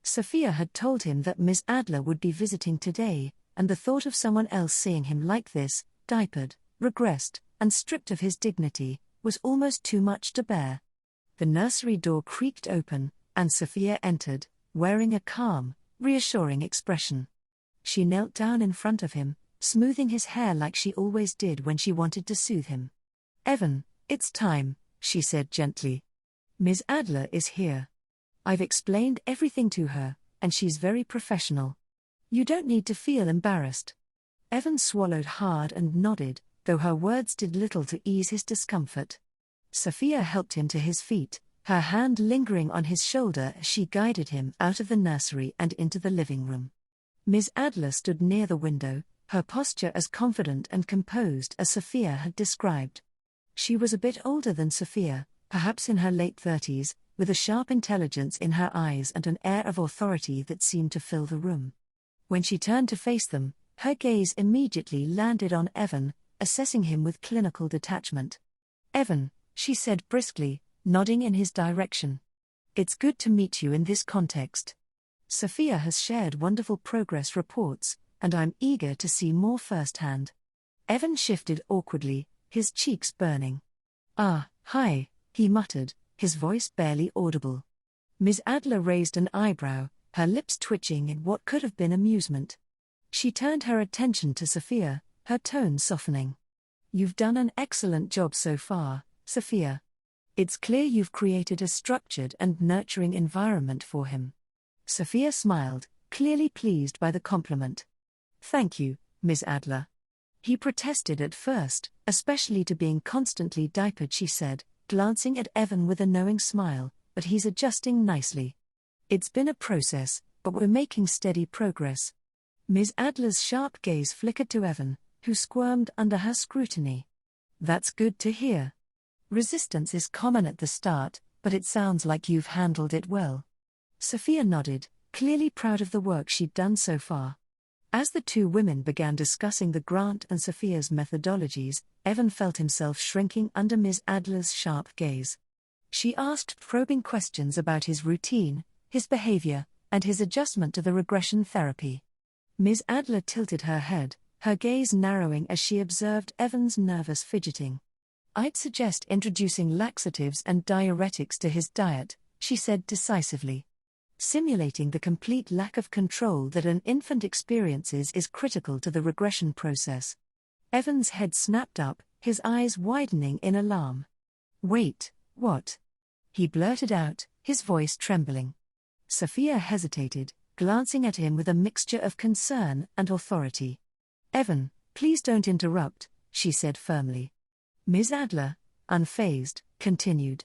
Sophia had told him that Ms. Adler would be visiting today, and the thought of someone else seeing him like this, diapered, regressed, and stripped of his dignity, was almost too much to bear. The nursery door creaked open, and Sophia entered, wearing a calm, reassuring expression. She knelt down in front of him, smoothing his hair like she always did when she wanted to soothe him. "Evan, it's time," she said gently. "Ms. Adler is here. I've explained everything to her, and she's very professional. You don't need to feel embarrassed." Evan swallowed hard and nodded, though her words did little to ease his discomfort. Sophia helped him to his feet, her hand lingering on his shoulder as she guided him out of the nursery and into the living room. Ms. Adler stood near the window, her posture as confident and composed as Sophia had described. She was a bit older than Sophia, perhaps in her late 30s, with a sharp intelligence in her eyes and an air of authority that seemed to fill the room. When she turned to face them, her gaze immediately landed on Evan, assessing him with clinical detachment. "Evan," she said briskly, nodding in his direction. "It's good to meet you in this context. Sophia has shared wonderful progress reports, and I'm eager to see more firsthand." Evan shifted awkwardly, his cheeks burning. "Ah, hi," he muttered, his voice barely audible. Ms. Adler raised an eyebrow, her lips twitching in what could have been amusement. She turned her attention to Sophia, her tone softening. "You've done an excellent job so far, Sophia. It's clear you've created a structured and nurturing environment for him." Sophia smiled, clearly pleased by the compliment. "Thank you, Ms. Adler." He protested at first, especially to being constantly diapered, she said, glancing at Evan with a knowing smile, "but he's adjusting nicely. It's been a process, but we're making steady progress." Ms. Adler's sharp gaze flickered to Evan, who squirmed under her scrutiny. "That's good to hear. Resistance is common at the start, but it sounds like you've handled it well." Sophia nodded, clearly proud of the work she'd done so far. As the two women began discussing the grant and Sophia's methodologies, Evan felt himself shrinking under Ms. Adler's sharp gaze. She asked probing questions about his routine, his behavior, and his adjustment to the regression therapy. Ms. Adler tilted her head, her gaze narrowing as she observed Evan's nervous fidgeting. "I'd suggest introducing laxatives and diuretics to his diet," she said decisively. Simulating the complete lack of control that an infant experiences is critical to the regression process. Evan's head snapped up, his eyes widening in alarm. "Wait, what?" he blurted out, his voice trembling. Sophia hesitated, glancing at him with a mixture of concern and authority. "Evan, please don't interrupt," she said firmly. Ms. Adler, unfazed, continued.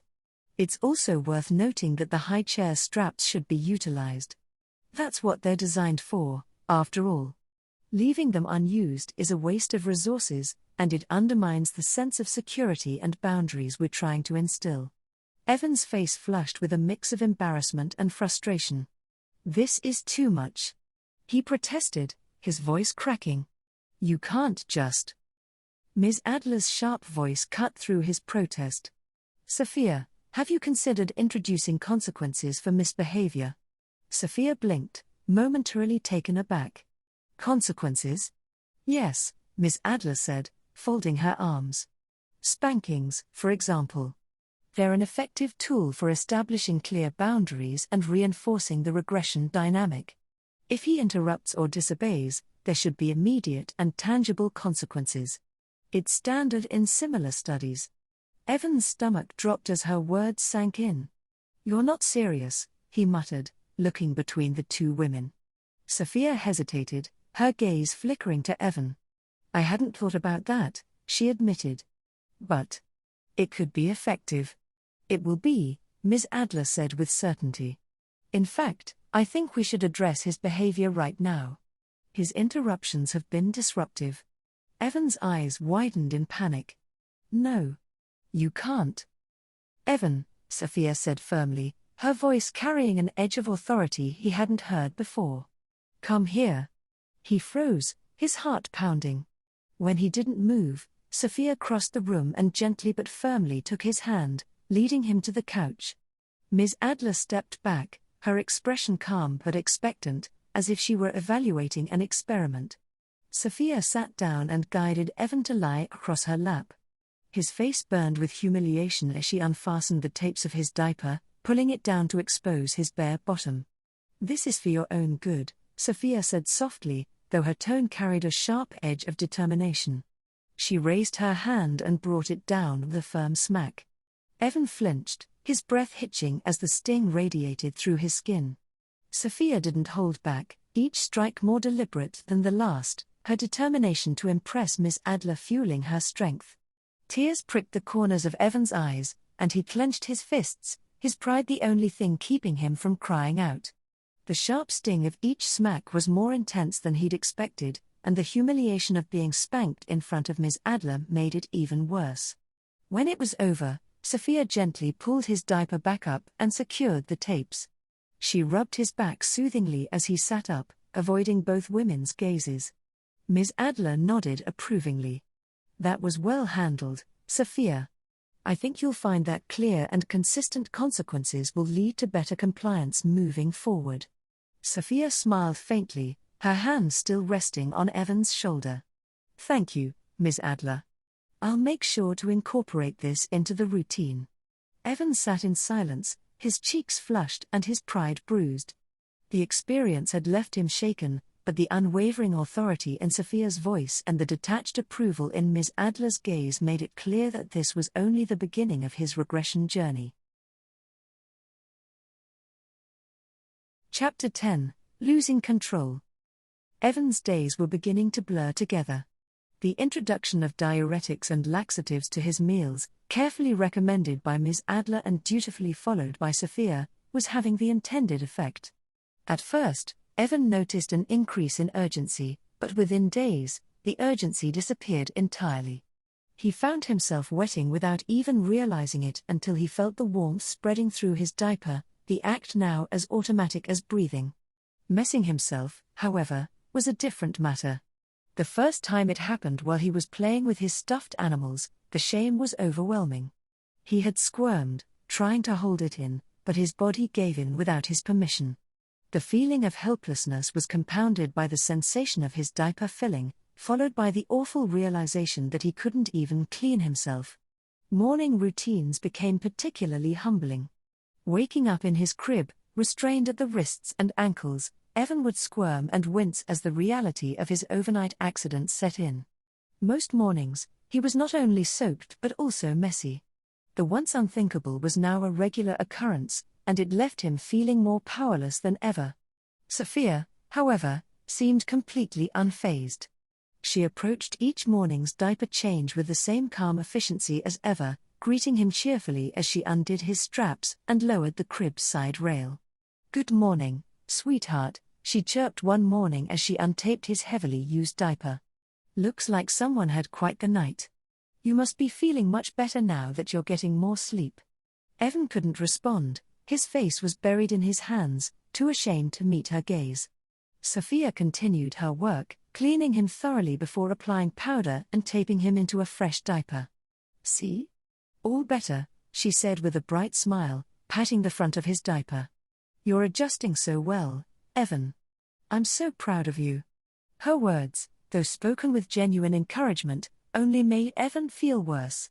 "It's also worth noting that the high chair straps should be utilized. That's what they're designed for, after all. Leaving them unused is a waste of resources, and it undermines the sense of security and boundaries we're trying to instill. Evan's face flushed with a mix of embarrassment and frustration. This is too much. He protested, his voice cracking. You can't just. Ms. Adler's sharp voice cut through his protest. Sophia, have you considered introducing consequences for misbehavior? Sophia blinked, momentarily taken aback. Consequences? Yes, Ms. Adler said, folding her arms. Spankings, for example. They're an effective tool for establishing clear boundaries and reinforcing the regression dynamic. If he interrupts or disobeys, there should be immediate and tangible consequences. It's standard in similar studies. Evan's stomach dropped as her words sank in. You're not serious, he muttered, looking between the two women. Sophia hesitated, her gaze flickering to Evan. I hadn't thought about that, she admitted. But it could be effective. It will be, Ms. Adler said with certainty. In fact, I think we should address his behavior right now. His interruptions have been disruptive. Evan's eyes widened in panic. No. You can't. Evan, Sophia said firmly, her voice carrying an edge of authority he hadn't heard before. Come here. He froze, his heart pounding. When he didn't move, Sophia crossed the room and gently but firmly took his hand, leading him to the couch. Ms. Adler stepped back, her expression calm but expectant, as if she were evaluating an experiment. Sophia sat down and guided Evan to lie across her lap. His face burned with humiliation as she unfastened the tapes of his diaper, pulling it down to expose his bare bottom. This is for your own good, Sophia said softly, though her tone carried a sharp edge of determination. She raised her hand and brought it down with a firm smack. Evan flinched, his breath hitching as the sting radiated through his skin. Sophia didn't hold back, each strike more deliberate than the last, her determination to impress Miss Adler fueling her strength. Tears pricked the corners of Evan's eyes, and he clenched his fists, his pride the only thing keeping him from crying out. The sharp sting of each smack was more intense than he'd expected, and the humiliation of being spanked in front of Miss Adler made it even worse. When it was over, Sophia gently pulled his diaper back up and secured the tapes. She rubbed his back soothingly as he sat up, avoiding both women's gazes. Ms. Adler nodded approvingly. That was well handled, Sophia. I think you'll find that clear and consistent consequences will lead to better compliance moving forward. Sophia smiled faintly, her hand still resting on Evan's shoulder. Thank you, Ms. Adler. I'll make sure to incorporate this into the routine. Evan sat in silence, his cheeks flushed and his pride bruised. The experience had left him shaken, but the unwavering authority in Sophia's voice and the detached approval in Ms. Adler's gaze made it clear that this was only the beginning of his regression journey. Chapter 10: Losing Control. Evan's days were beginning to blur together. The introduction of diuretics and laxatives to his meals, carefully recommended by Ms. Adler and dutifully followed by Sophia, was having the intended effect. At first, Evan noticed an increase in urgency, but within days, the urgency disappeared entirely. He found himself wetting without even realizing it until he felt the warmth spreading through his diaper, the act now as automatic as breathing. Messing himself, however, was a different matter. The first time it happened while he was playing with his stuffed animals, the shame was overwhelming. He had squirmed, trying to hold it in, but his body gave in without his permission. The feeling of helplessness was compounded by the sensation of his diaper filling, followed by the awful realization that he couldn't even clean himself. Morning routines became particularly humbling. Waking up in his crib, restrained at the wrists and ankles, Evan would squirm and wince as the reality of his overnight accident set in. Most mornings, he was not only soaked but also messy. The once unthinkable was now a regular occurrence, and it left him feeling more powerless than ever. Sophia, however, seemed completely unfazed. She approached each morning's diaper change with the same calm efficiency as ever, greeting him cheerfully as she undid his straps and lowered the crib's side rail. "Good morning, sweetheart," she chirped one morning as she untaped his heavily used diaper. "Looks like someone had quite the night. You must be feeling much better now that you're getting more sleep." Evan couldn't respond, his face was buried in his hands, too ashamed to meet her gaze. Sophia continued her work, cleaning him thoroughly before applying powder and taping him into a fresh diaper. "See? All better," she said with a bright smile, patting the front of his diaper. "You're adjusting so well, Evan. I'm so proud of you." Her words, though spoken with genuine encouragement, only made Evan feel worse.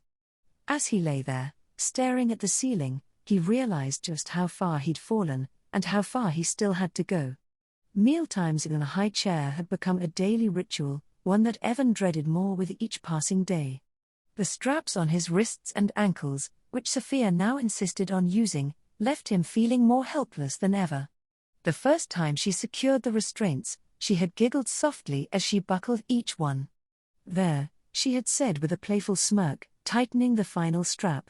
As he lay there, staring at the ceiling, he realized just how far he'd fallen, and how far he still had to go. Mealtimes in a high chair had become a daily ritual, one that Evan dreaded more with each passing day. The straps on his wrists and ankles, which Sophia now insisted on using, left him feeling more helpless than ever. The first time she secured the restraints, she had giggled softly as she buckled each one. "There," she had said with a playful smirk, tightening the final strap.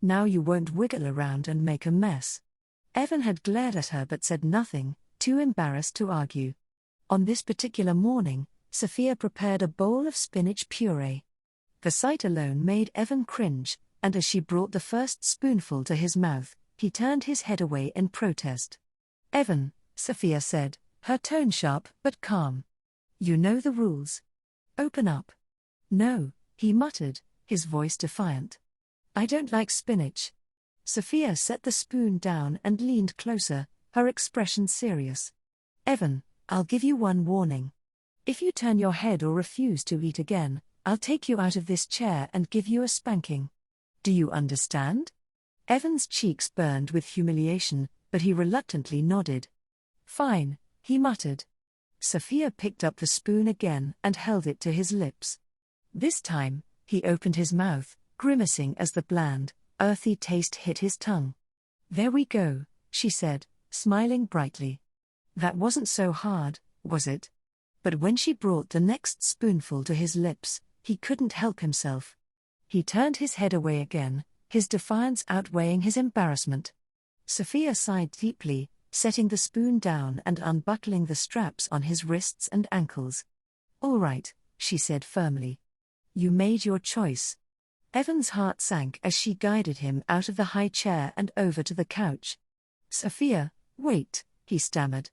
"Now you won't wiggle around and make a mess." Evan had glared at her but said nothing, too embarrassed to argue. On this particular morning, Sophia prepared a bowl of spinach puree. The sight alone made Evan cringe, and as she brought the first spoonful to his mouth, he turned his head away in protest. "Evan," Sophia said, her tone sharp but calm. "You know the rules. Open up." "No," he muttered, his voice defiant. "I don't like spinach." Sophia set the spoon down and leaned closer, her expression serious. "Evan, I'll give you one warning. If you turn your head or refuse to eat again, I'll take you out of this chair and give you a spanking. Do you understand?" Evan's cheeks burned with humiliation, but he reluctantly nodded. "Fine," he muttered. Sophia picked up the spoon again and held it to his lips. This time, he opened his mouth, grimacing as the bland, earthy taste hit his tongue. "There we go," she said, smiling brightly. "That wasn't so hard, was it?" But when she brought the next spoonful to his lips, he couldn't help himself. He turned his head away again, his defiance outweighing his embarrassment. Sophia sighed deeply, setting the spoon down and unbuckling the straps on his wrists and ankles. "All right," she said firmly. "You made your choice." Evan's heart sank as she guided him out of the high chair and over to the couch. "Sophia, wait," he stammered.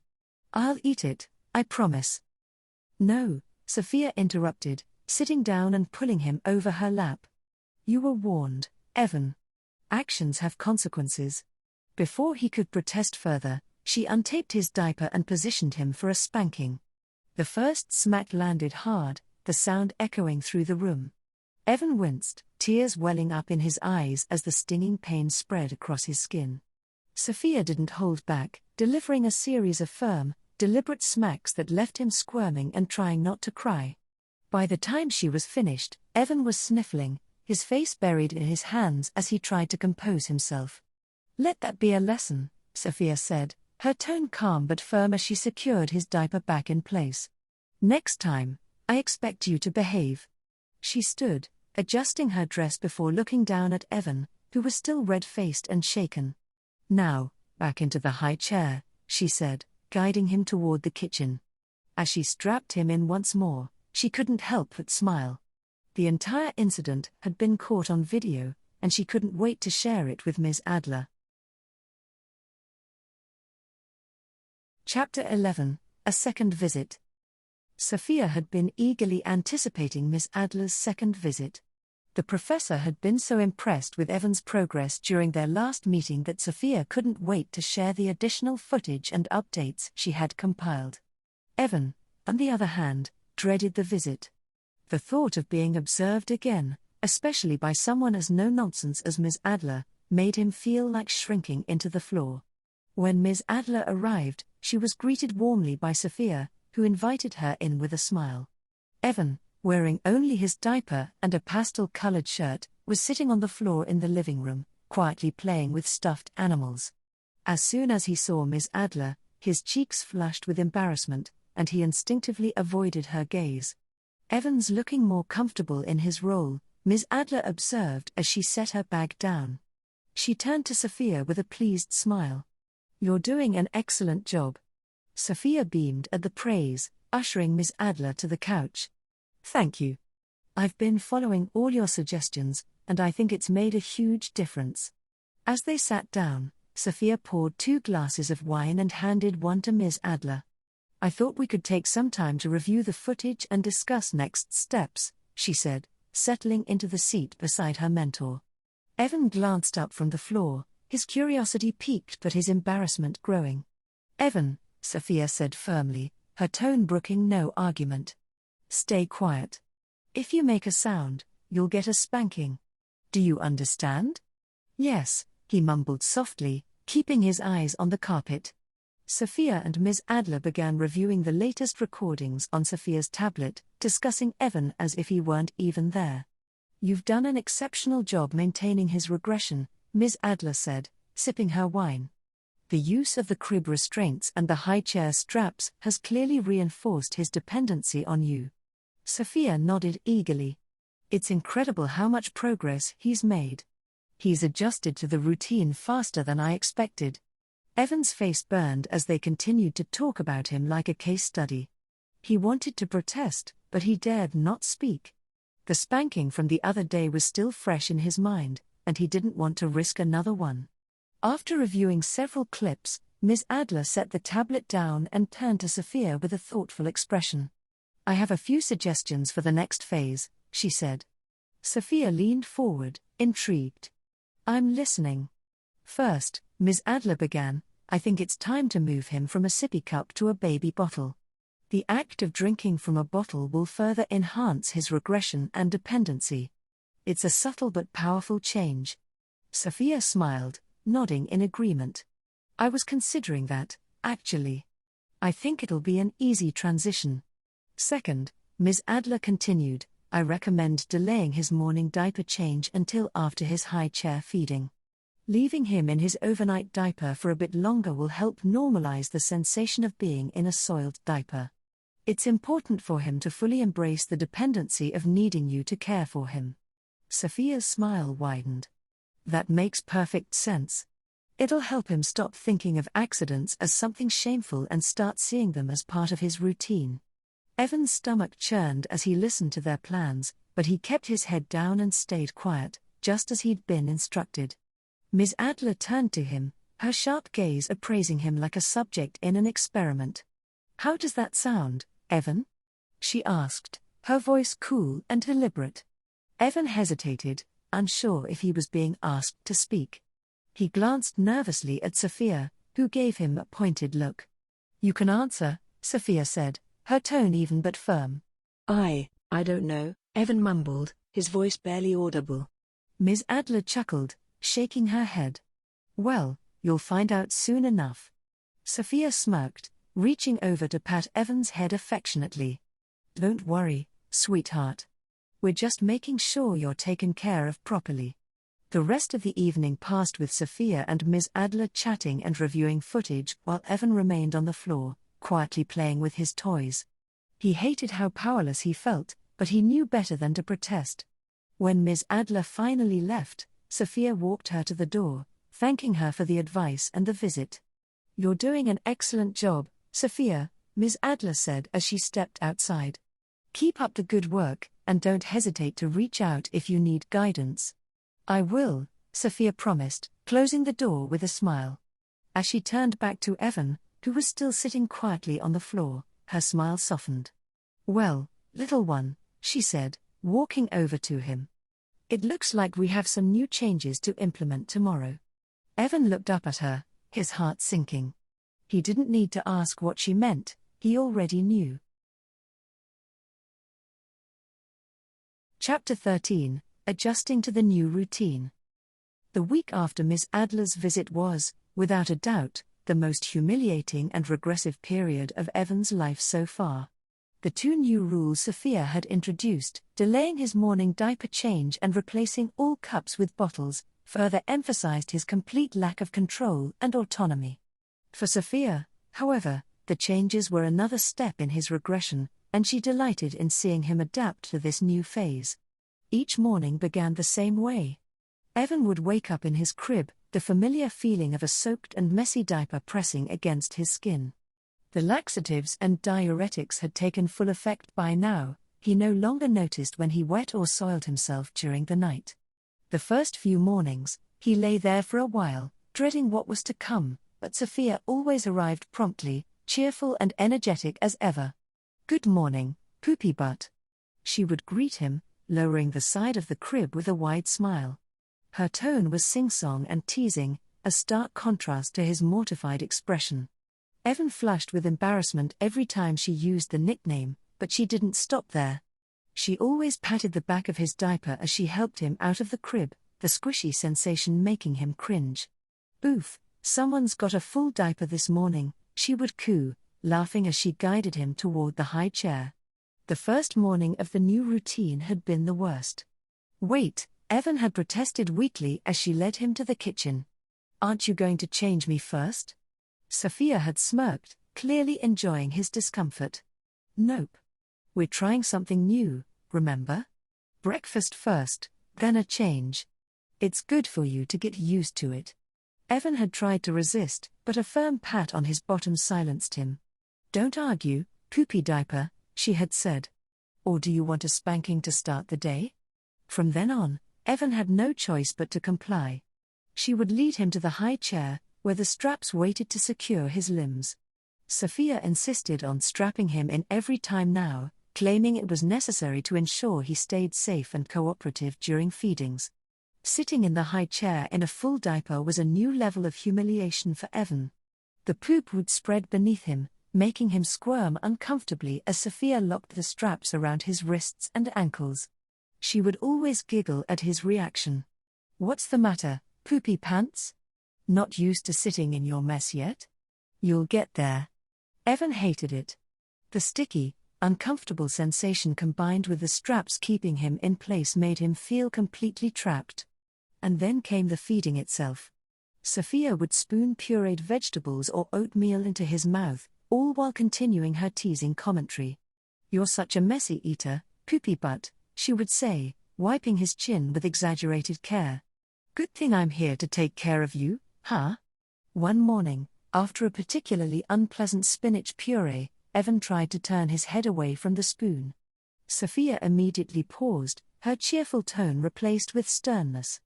"I'll eat it, I promise." "No," Sophia interrupted, sitting down and pulling him over her lap. "You were warned, Evan. Actions have consequences." Before he could protest further, she untaped his diaper and positioned him for a spanking. The first smack landed hard, the sound echoing through the room. Evan winced, tears welling up in his eyes as the stinging pain spread across his skin. Sophia didn't hold back, delivering a series of firm, deliberate smacks that left him squirming and trying not to cry. By the time she was finished, Evan was sniffling, his face buried in his hands as he tried to compose himself. "Let that be a lesson," Sophia said, her tone calm but firm as she secured his diaper back in place. "Next time, I expect you to behave." She stood, adjusting her dress before looking down at Evan, who was still red-faced and shaken. "Now, back into the high chair," she said, guiding him toward the kitchen. As she strapped him in once more, she couldn't help but smile. The entire incident had been caught on video, and she couldn't wait to share it with Ms. Adler. Chapter 11, A Second Visit. Sophia had been eagerly anticipating Miss Adler's second visit. The professor had been so impressed with Evan's progress during their last meeting that Sophia couldn't wait to share the additional footage and updates she had compiled. Evan, on the other hand, dreaded the visit. The thought of being observed again, especially by someone as no-nonsense as Miss Adler, made him feel like shrinking into the floor. When Ms. Adler arrived, she was greeted warmly by Sophia, who invited her in with a smile. Evan, wearing only his diaper and a pastel-colored shirt, was sitting on the floor in the living room, quietly playing with stuffed animals. As soon as he saw Ms. Adler, his cheeks flushed with embarrassment, and he instinctively avoided her gaze. Evan's looking more comfortable in his role, Ms. Adler observed as she set her bag down. She turned to Sophia with a pleased smile. "You're doing an excellent job. Sophia beamed at the praise, ushering Miss Adler to the couch. Thank you. I've been following all your suggestions, and I think it's made a huge difference. As they sat down, Sophia poured 2 glasses of wine and handed one to Ms. Adler. I thought we could take some time to review the footage and discuss next steps, she said, settling into the seat beside her mentor. Evan glanced up from the floor, his curiosity piqued but his embarrassment growing. Evan, Sophia said firmly, her tone brooking no argument. Stay quiet. If you make a sound, you'll get a spanking. Do you understand? Yes, he mumbled softly, keeping his eyes on the carpet. Sophia and Ms. Adler began reviewing the latest recordings on Sophia's tablet, discussing Evan as if he weren't even there. You've done an exceptional job maintaining his regression, Ms. Adler said, sipping her wine. The use of the crib restraints and the high chair straps has clearly reinforced his dependency on you. Sophia nodded eagerly. It's incredible how much progress he's made. He's adjusted to the routine faster than I expected. Evan's face burned as they continued to talk about him like a case study. He wanted to protest, but he dared not speak. The spanking from the other day was still fresh in his mind, and he didn't want to risk another one. After reviewing several clips, Ms. Adler set the tablet down and turned to Sophia with a thoughtful expression. I have a few suggestions for the next phase, she said. Sophia leaned forward, intrigued. I'm listening. First, Ms. Adler began, I think it's time to move him from a sippy cup to a baby bottle. The act of drinking from a bottle will further enhance his regression and dependency. It's a subtle but powerful change. Sophia smiled, nodding in agreement. I was considering that, actually. I think it'll be an easy transition. Second, Ms. Adler continued, I recommend delaying his morning diaper change until after his high chair feeding. Leaving him in his overnight diaper for a bit longer will help normalize the sensation of being in a soiled diaper. It's important for him to fully embrace the dependency of needing you to care for him. Sophia's smile widened. That makes perfect sense. It'll help him stop thinking of accidents as something shameful and start seeing them as part of his routine. Evan's stomach churned as he listened to their plans, but he kept his head down and stayed quiet, just as he'd been instructed. Ms. Adler turned to him, her sharp gaze appraising him like a subject in an experiment. How does that sound, Evan? She asked, her voice cool and deliberate. Evan hesitated, unsure if he was being asked to speak. He glanced nervously at Sophia, who gave him a pointed look. You can answer, Sophia said, her tone even but firm. I don't know, Evan mumbled, his voice barely audible. Ms. Adler chuckled, shaking her head. Well, you'll find out soon enough. Sophia smirked, reaching over to pat Evan's head affectionately. Don't worry, sweetheart. We're just making sure you're taken care of properly. The rest of the evening passed with Sophia and Ms. Adler chatting and reviewing footage while Evan remained on the floor, quietly playing with his toys. He hated how powerless he felt, but he knew better than to protest. When Ms. Adler finally left, Sophia walked her to the door, thanking her for the advice and the visit. You're doing an excellent job, Sophia, Ms. Adler said as she stepped outside. Keep up the good work, and don't hesitate to reach out if you need guidance. I will, Sophia promised, closing the door with a smile. As she turned back to Evan, who was still sitting quietly on the floor, her smile softened. Well, little one, she said, walking over to him. It looks like we have some new changes to implement tomorrow. Evan looked up at her, his heart sinking. He didn't need to ask what she meant, he already knew. Chapter 13, Adjusting to the New Routine. The week after Miss Adler's visit was, without a doubt, the most humiliating and regressive period of Evan's life so far. The 2 new rules Sophia had introduced, delaying his morning diaper change and replacing all cups with bottles, further emphasized his complete lack of control and autonomy. For Sophia, however, the changes were another step in his regression, and she delighted in seeing him adapt to this new phase. Each morning began the same way. Evan would wake up in his crib, the familiar feeling of a soaked and messy diaper pressing against his skin. The laxatives and diuretics had taken full effect by now. He no longer noticed when he wet or soiled himself during the night. The first few mornings, he lay there for a while, dreading what was to come, but Sophia always arrived promptly, cheerful and energetic as ever. "Good morning, poopy butt," she would greet him, lowering the side of the crib with a wide smile. Her tone was sing-song and teasing, a stark contrast to his mortified expression. Evan flushed with embarrassment every time she used the nickname, but she didn't stop there. She always patted the back of his diaper as she helped him out of the crib, the squishy sensation making him cringe. "Oof, someone's got a full diaper this morning," she would coo, laughing as she guided him toward the high chair. The first morning of the new routine had been the worst. "Wait," Evan had protested weakly as she led him to the kitchen. "Aren't you going to change me first?" Sophia had smirked, clearly enjoying his discomfort. "Nope. We're trying something new, remember? Breakfast first, then a change. It's good for you to get used to it." Evan had tried to resist, but a firm pat on his bottom silenced him. "Don't argue, poopy diaper," she had said. "Or do you want a spanking to start the day?" From then on, Evan had no choice but to comply. She would lead him to the high chair, where the straps waited to secure his limbs. Sophia insisted on strapping him in every time now, claiming it was necessary to ensure he stayed safe and cooperative during feedings. Sitting in the high chair in a full diaper was a new level of humiliation for Evan. The poop would spread beneath him, making him squirm uncomfortably as Sophia locked the straps around his wrists and ankles. She would always giggle at his reaction. "What's the matter, poopy pants? Not used to sitting in your mess yet? You'll get there." Evan hated it. The sticky, uncomfortable sensation combined with the straps keeping him in place made him feel completely trapped. And then came the feeding itself. Sophia would spoon pureed vegetables or oatmeal into his mouth, all while continuing her teasing commentary. "You're such a messy eater, poopy butt," she would say, wiping his chin with exaggerated care. "Good thing I'm here to take care of you, huh?" One morning, after a particularly unpleasant spinach puree, Evan tried to turn his head away from the spoon. Sophia immediately paused, her cheerful tone replaced with sternness.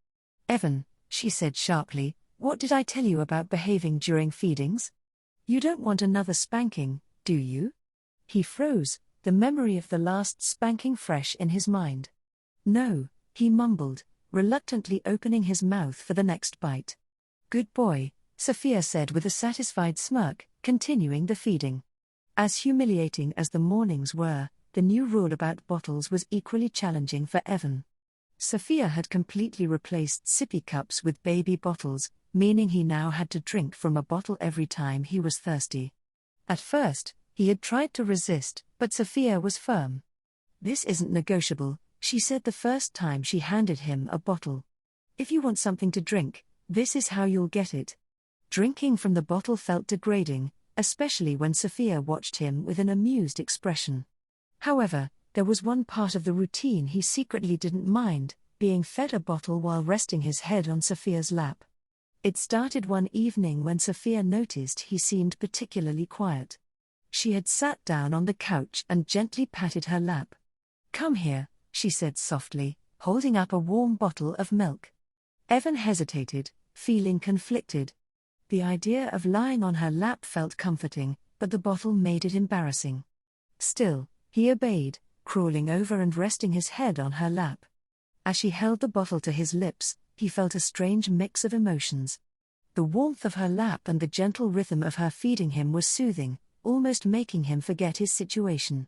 "Evan," she said sharply, "what did I tell you about behaving during feedings? You don't want another spanking, do you?" He froze, the memory of the last spanking fresh in his mind. "No," he mumbled, reluctantly opening his mouth for the next bite. "Good boy," Sophia said with a satisfied smirk, continuing the feeding. As humiliating as the mornings were, the new rule about bottles was equally challenging for Evan. Sophia had completely replaced sippy cups with baby bottles, meaning he now had to drink from a bottle every time he was thirsty. At first, he had tried to resist, but Sophia was firm. "This isn't negotiable," she said the first time she handed him a bottle. "If you want something to drink, this is how you'll get it." Drinking from the bottle felt degrading, especially when Sophia watched him with an amused expression. However, there was one part of the routine he secretly didn't mind, being fed a bottle while resting his head on Sophia's lap. It started one evening when Sophia noticed he seemed particularly quiet. She had sat down on the couch and gently patted her lap. "Come here," she said softly, holding up a warm bottle of milk. Evan hesitated, feeling conflicted. The idea of lying on her lap felt comforting, but the bottle made it embarrassing. Still, he obeyed, crawling over and resting his head on her lap. As she held the bottle to his lips, he felt a strange mix of emotions. The warmth of her lap and the gentle rhythm of her feeding him was soothing, almost making him forget his situation.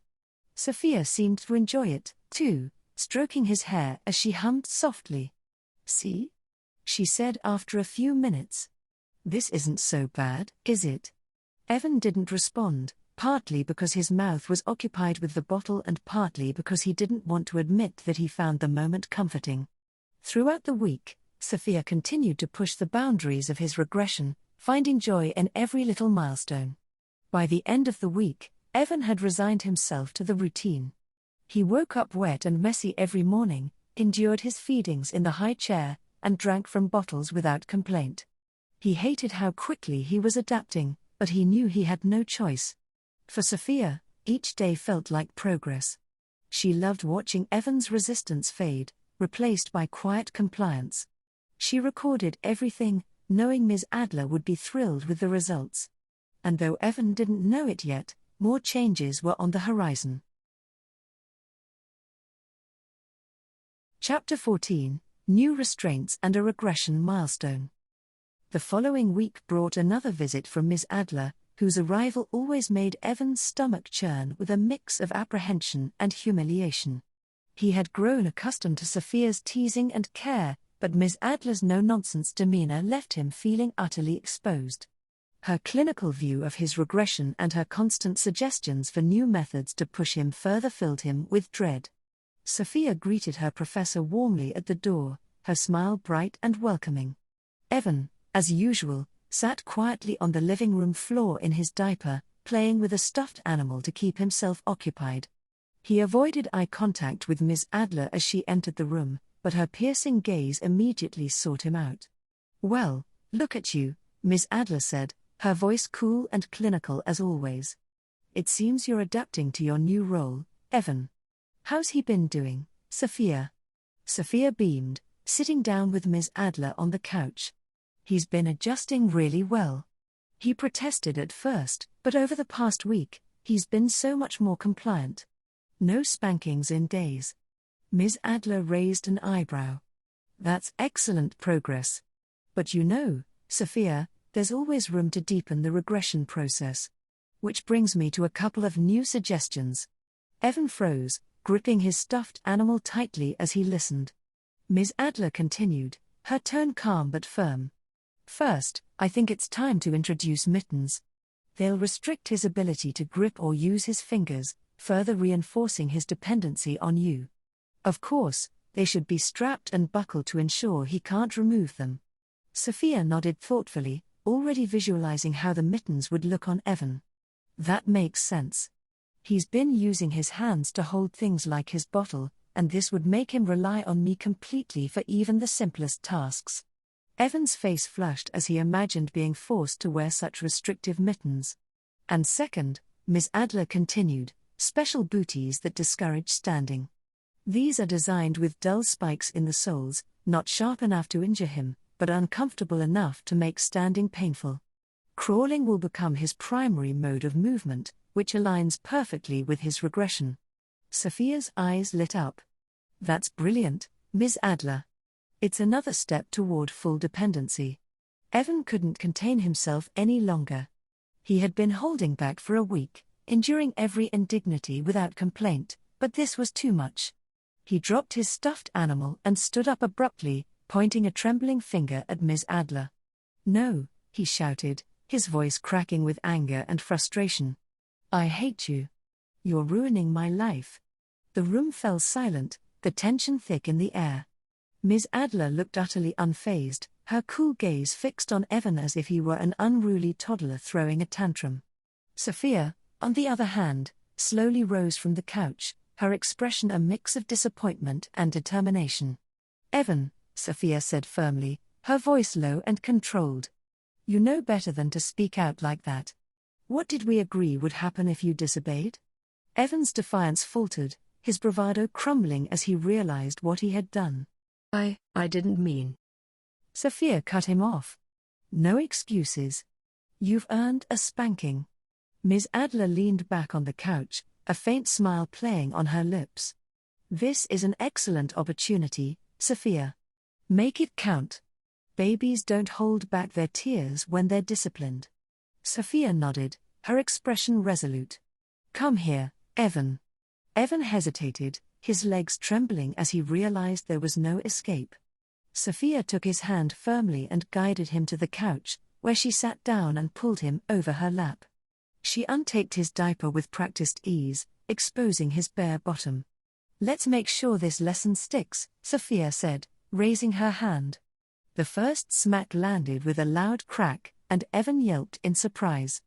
Sophia seemed to enjoy it, too, stroking his hair as she hummed softly. "See?" she said after a few minutes. "This isn't so bad, is it?" Evan didn't respond, partly because his mouth was occupied with the bottle and partly because he didn't want to admit that he found the moment comforting. Throughout the week, Sophia continued to push the boundaries of his regression, finding joy in every little milestone. By the end of the week, Evan had resigned himself to the routine. He woke up wet and messy every morning, endured his feedings in the high chair, and drank from bottles without complaint. He hated how quickly he was adapting, but he knew he had no choice. For Sophia, each day felt like progress. She loved watching Evan's resistance fade, replaced by quiet compliance. She recorded everything, knowing Ms. Adler would be thrilled with the results. And though Evan didn't know it yet, more changes were on the horizon. Chapter 14: New Restraints and a Regression Milestone. The following week brought another visit from Ms. Adler, whose arrival always made Evan's stomach churn with a mix of apprehension and humiliation. He had grown accustomed to Sophia's teasing and care, but Ms. Adler's no-nonsense demeanor left him feeling utterly exposed. Her clinical view of his regression and her constant suggestions for new methods to push him further filled him with dread. Sophia greeted her professor warmly at the door, her smile bright and welcoming. Evan, as usual, sat quietly on the living room floor in his diaper, playing with a stuffed animal to keep himself occupied. He avoided eye contact with Ms. Adler as she entered the room, but her piercing gaze immediately sought him out. "Well, look at you," Ms. Adler said, her voice cool and clinical as always. "It seems you're adapting to your new role, Evan. How's he been doing, Sophia?" Sophia beamed, sitting down with Ms. Adler on the couch. "He's been adjusting really well. He protested at first, but over the past week, he's been so much more compliant. No spankings in days." Ms. Adler raised an eyebrow. "That's excellent progress. But you know, Sophia, there's always room to deepen the regression process. Which brings me to a couple of new suggestions." Evan froze, gripping his stuffed animal tightly as he listened. Ms. Adler continued, her tone calm but firm. "First, I think it's time to introduce mittens. They'll restrict his ability to grip or use his fingers, further reinforcing his dependency on you. Of course, they should be strapped and buckled to ensure he can't remove them." Sophia nodded thoughtfully, already visualizing how the mittens would look on Evan. "That makes sense. He's been using his hands to hold things like his bottle, and this would make him rely on me completely for even the simplest tasks." Evan's face flushed as he imagined being forced to wear such restrictive mittens. "And second," Ms. Adler continued, "special booties that discourage standing. These are designed with dull spikes in the soles, not sharp enough to injure him, but uncomfortable enough to make standing painful. Crawling will become his primary mode of movement, which aligns perfectly with his regression." Sophia's eyes lit up. "That's brilliant, Ms. Adler. It's another step toward full dependency." Evan couldn't contain himself any longer. He had been holding back for a week, enduring every indignity without complaint, but this was too much. He dropped his stuffed animal and stood up abruptly, pointing a trembling finger at Ms. Adler. "No," he shouted, his voice cracking with anger and frustration. "I hate you. You're ruining my life." The room fell silent, the tension thick in the air. Ms. Adler looked utterly unfazed, her cool gaze fixed on Evan as if he were an unruly toddler throwing a tantrum. Sophia, on the other hand, slowly rose from the couch, her expression a mix of disappointment and determination. "Evan," Sophia said firmly, her voice low and controlled. "You know better than to speak out like that. What did we agree would happen if you disobeyed?" Evan's defiance faltered, his bravado crumbling as he realized what he had done. I didn't mean." Sophia cut him off. "No excuses. You've earned a spanking." Ms. Adler leaned back on the couch, a faint smile playing on her lips. "This is an excellent opportunity, Sophia. Make it count. Babies don't hold back their tears when they're disciplined." Sophia nodded, her expression resolute. "Come here, Evan." Evan hesitated, his legs trembling as he realized there was no escape. Sophia took his hand firmly and guided him to the couch, where she sat down and pulled him over her lap. She untaped his diaper with practiced ease, exposing his bare bottom. "Let's make sure this lesson sticks," Sophia said, raising her hand. The first smack landed with a loud crack, and Evan yelped in surprise.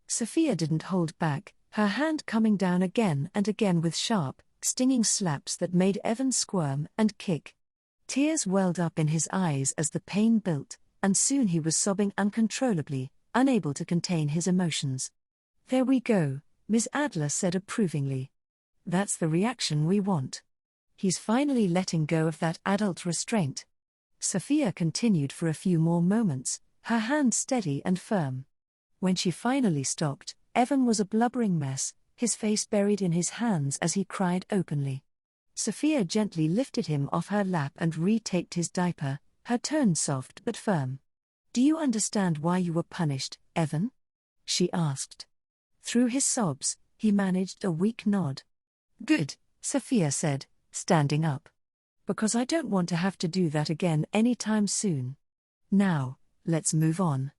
Sophia didn't hold back, her hand coming down again and again with sharp, stinging slaps that made Evan squirm and kick. Tears welled up in his eyes as the pain built, and soon he was sobbing uncontrollably, unable to contain his emotions. "There we go, Ms. Adler said approvingly. That's the reaction we want. He's finally letting go of that adult restraint. Sophia continued for a few more moments, her hand steady and firm. When she finally stopped, Evan was a blubbering mess, his face buried in his hands as he cried openly. Sophia gently lifted him off her lap and retaped his diaper, her tone soft but firm. "Do you understand why you were punished, Evan?" she asked. Through his sobs, he managed a weak nod. "Good," Sophia said, standing up. "Because I don't want to have to do that again anytime soon. Now, let's move on."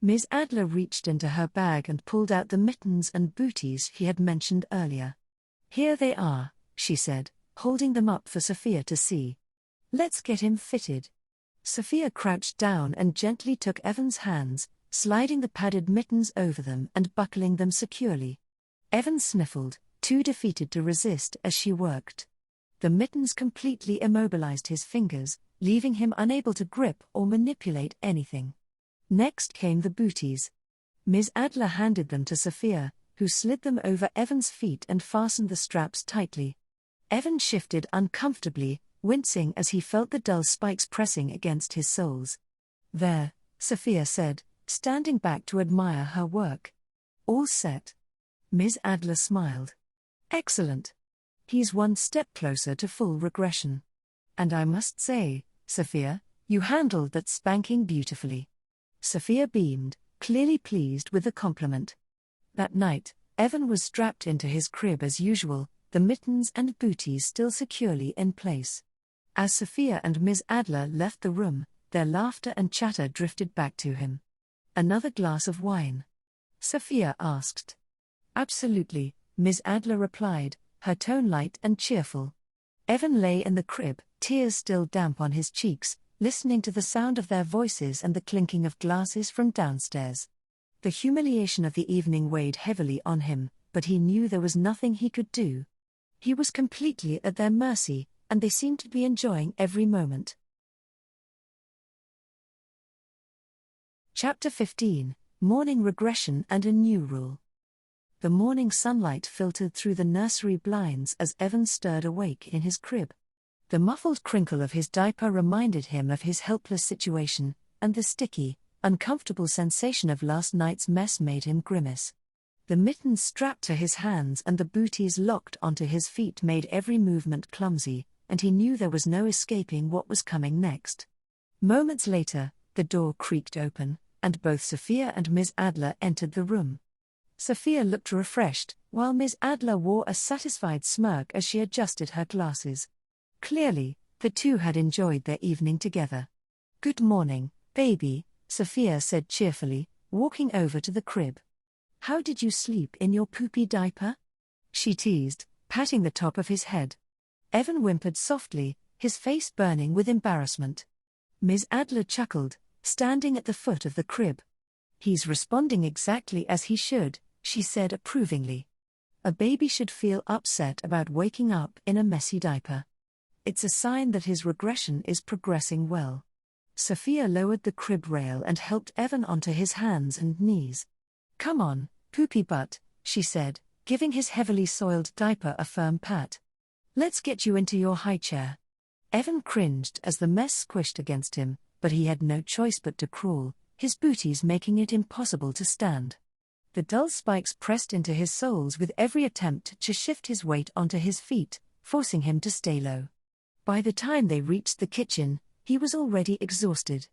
Ms. Adler reached into her bag and pulled out the mittens and booties he had mentioned earlier. "Here they are," she said, holding them up for Sophia to see. "Let's get him fitted." Sophia crouched down and gently took Evan's hands, sliding the padded mittens over them and buckling them securely. Evan sniffled, too defeated to resist as she worked. The mittens completely immobilized his fingers, leaving him unable to grip or manipulate anything. Next came the booties. Ms. Adler handed them to Sophia, who slid them over Evan's feet and fastened the straps tightly. Evan shifted uncomfortably, wincing as he felt the dull spikes pressing against his soles. "There," Sophia said, standing back to admire her work. "All set." Ms. Adler smiled. "Excellent. He's one step closer to full regression. And I must say, Sophia, you handled that spanking beautifully." Sophia beamed, clearly pleased with the compliment. That night, Evan was strapped into his crib as usual, the mittens and booties still securely in place. As Sophia and Ms. Adler left the room, their laughter and chatter drifted back to him. "Another glass of wine?" Sophia asked. "Absolutely," Ms. Adler replied, her tone light and cheerful. Evan lay in the crib, tears still damp on his cheeks, listening to the sound of their voices and the clinking of glasses from downstairs. The humiliation of the evening weighed heavily on him, but he knew there was nothing he could do. He was completely at their mercy, and they seemed to be enjoying every moment. Chapter 15: Morning Regression and a New Rule. The morning sunlight filtered through the nursery blinds as Evan stirred awake in his crib. The muffled crinkle of his diaper reminded him of his helpless situation, and the sticky, uncomfortable sensation of last night's mess made him grimace. The mittens strapped to his hands and the booties locked onto his feet made every movement clumsy, and he knew there was no escaping what was coming next. Moments later, the door creaked open, and both Sophia and Ms. Adler entered the room. Sophia looked refreshed, while Ms. Adler wore a satisfied smirk as she adjusted her glasses. Clearly, the two had enjoyed their evening together. "Good morning, baby," Sophia said cheerfully, walking over to the crib. "How did you sleep in your poopy diaper?" she teased, patting the top of his head. Evan whimpered softly, his face burning with embarrassment. Ms. Adler chuckled, standing at the foot of the crib. "He's responding exactly as he should," she said approvingly. "A baby should feel upset about waking up in a messy diaper. It's a sign that his regression is progressing well." Sophia lowered the crib rail and helped Evan onto his hands and knees. "Come on, poopy butt," she said, giving his heavily soiled diaper a firm pat. "Let's get you into your high chair." Evan cringed as the mess squished against him, but he had no choice but to crawl, his booties making it impossible to stand. The dull spikes pressed into his soles with every attempt to shift his weight onto his feet, forcing him to stay low. By the time they reached the kitchen, he was already exhausted.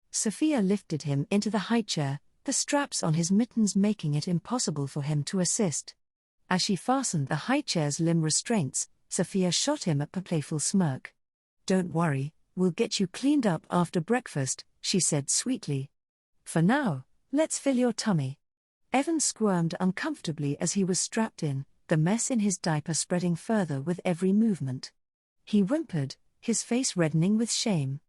Sophia lifted him into the high chair, the straps on his mittens making it impossible for him to assist. As she fastened the high chair's limb restraints, Sophia shot him a playful smirk. "Don't worry, we'll get you cleaned up after breakfast," she said sweetly. "For now, let's fill your tummy." Evan squirmed uncomfortably as he was strapped in, the mess in his diaper spreading further with every movement. He whimpered, his face reddening with shame.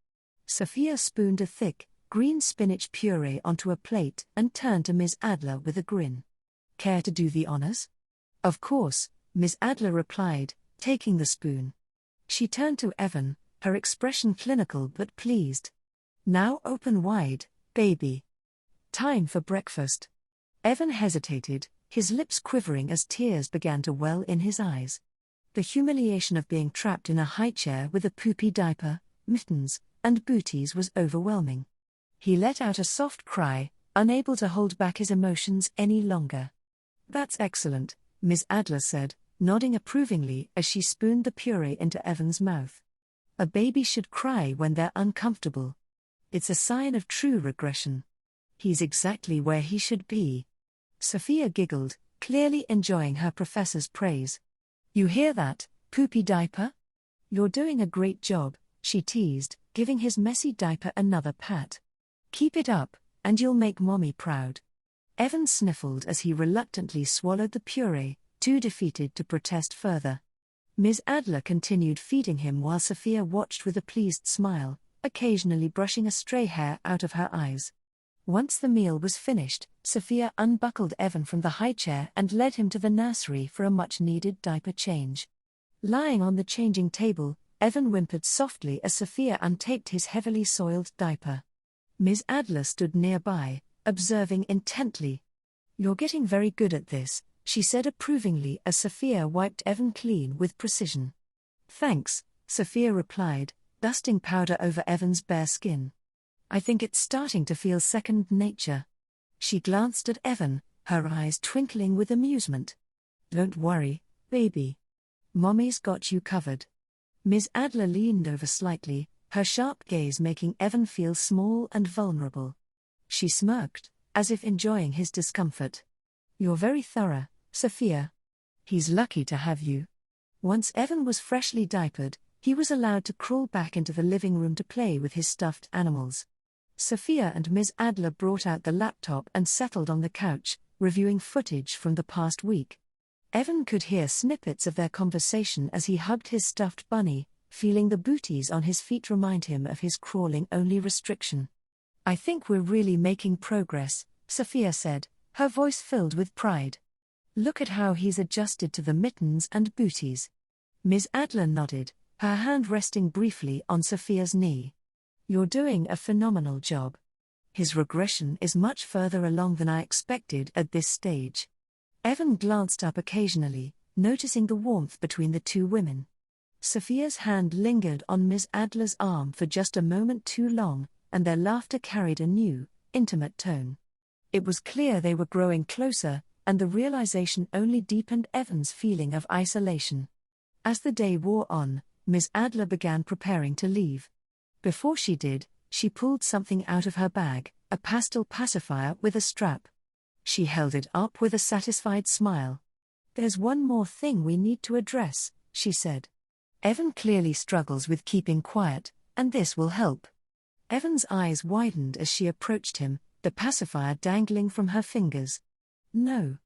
Sophia spooned a thick, green spinach puree onto a plate and turned to Ms. Adler with a grin. "Care to do the honors?" "Of course," Ms. Adler replied, taking the spoon. She turned to Evan, her expression clinical but pleased. "Now open wide, baby. Time for breakfast." Evan hesitated, his lips quivering as tears began to well in his eyes. The humiliation of being trapped in a high chair with a poopy diaper, mittens, and booties was overwhelming. He let out a soft cry, unable to hold back his emotions any longer. "That's excellent," Ms. Adler said, nodding approvingly as she spooned the puree into Evan's mouth. "A baby should cry when they're uncomfortable. It's a sign of true regression. He's exactly where he should be." Sophia giggled, clearly enjoying her professor's praise. "You hear that, poopy diaper? You're doing a great job," she teased, giving his messy diaper another pat. "Keep it up, and you'll make mommy proud." Evan sniffled as he reluctantly swallowed the puree, too defeated to protest further. Ms. Adler continued feeding him while Sophia watched with a pleased smile, occasionally brushing a stray hair out of her eyes. Once the meal was finished, Sophia unbuckled Evan from the high chair and led him to the nursery for a much-needed diaper change. Lying on the changing table, Evan whimpered softly as Sophia untaped his heavily soiled diaper. Ms. Adler stood nearby, observing intently. "You're getting very good at this," she said approvingly as Sophia wiped Evan clean with precision. "Thanks," Sophia replied, dusting powder over Evan's bare skin. "I think it's starting to feel second nature." She glanced at Evan, her eyes twinkling with amusement. "Don't worry, baby. Mommy's got you covered." Ms. Adler leaned over slightly, her sharp gaze making Evan feel small and vulnerable. She smirked, as if enjoying his discomfort. "You're very thorough, Sophia. He's lucky to have you." Once Evan was freshly diapered, he was allowed to crawl back into the living room to play with his stuffed animals. Sophia and Ms. Adler brought out the laptop and settled on the couch, reviewing footage from the past week. Evan could hear snippets of their conversation as he hugged his stuffed bunny, feeling the booties on his feet remind him of his crawling-only restriction. "I think we're really making progress," Sophia said, her voice filled with pride. "Look at how he's adjusted to the mittens and booties." Ms. Adler nodded, her hand resting briefly on Sophia's knee. "You're doing a phenomenal job. His regression is much further along than I expected at this stage." Evan glanced up occasionally, noticing the warmth between the two women. Sophia's hand lingered on Ms. Adler's arm for just a moment too long, and their laughter carried a new, intimate tone. It was clear they were growing closer, and the realization only deepened Evan's feeling of isolation. As the day wore on, Ms. Adler began preparing to leave. Before she did, she pulled something out of her bag, a pastel pacifier with a strap. She held it up with a satisfied smile. "There's one more thing we need to address," she said. "Evan clearly struggles with keeping quiet, and this will help." Evan's eyes widened as she approached him, the pacifier dangling from her fingers. "No."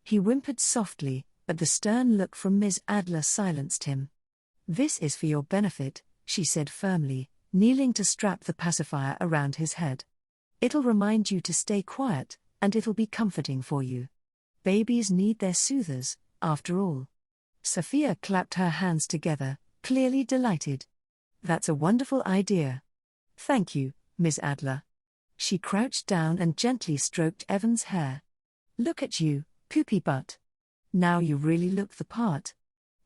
He whimpered softly, but the stern look from Ms. Adler silenced him. "This is for your benefit," she said firmly, kneeling to strap the pacifier around his head. "It'll remind you to stay quiet, and it'll be comforting for you. Babies need their soothers, after all." Sophia clapped her hands together, clearly delighted. "That's a wonderful idea. Thank you, Ms. Adler." She crouched down and gently stroked Evan's hair. "Look at you, poopy butt. Now you really look the part."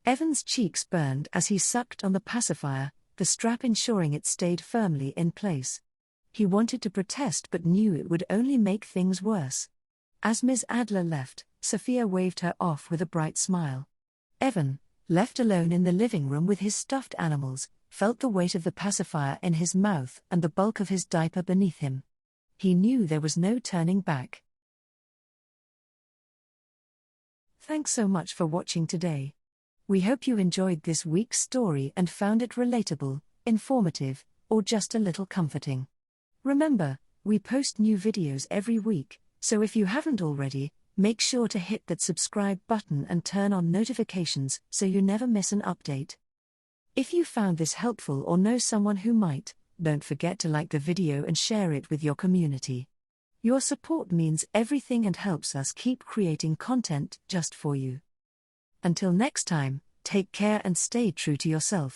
Evan's cheeks burned as he sucked on the pacifier, the strap ensuring it stayed firmly in place. He wanted to protest but knew it would only make things worse. As Ms. Adler left, Sophia waved her off with a bright smile. Evan, left alone in the living room with his stuffed animals, felt the weight of the pacifier in his mouth and the bulk of his diaper beneath him. He knew there was no turning back. Thanks so much for watching today. We hope you enjoyed this week's story and found it relatable, informative, or just a little comforting. Remember, we post new videos every week, so if you haven't already, make sure to hit that subscribe button and turn on notifications so you never miss an update. If you found this helpful or know someone who might, don't forget to like the video and share it with your community. Your support means everything and helps us keep creating content just for you. Until next time, take care and stay true to yourself.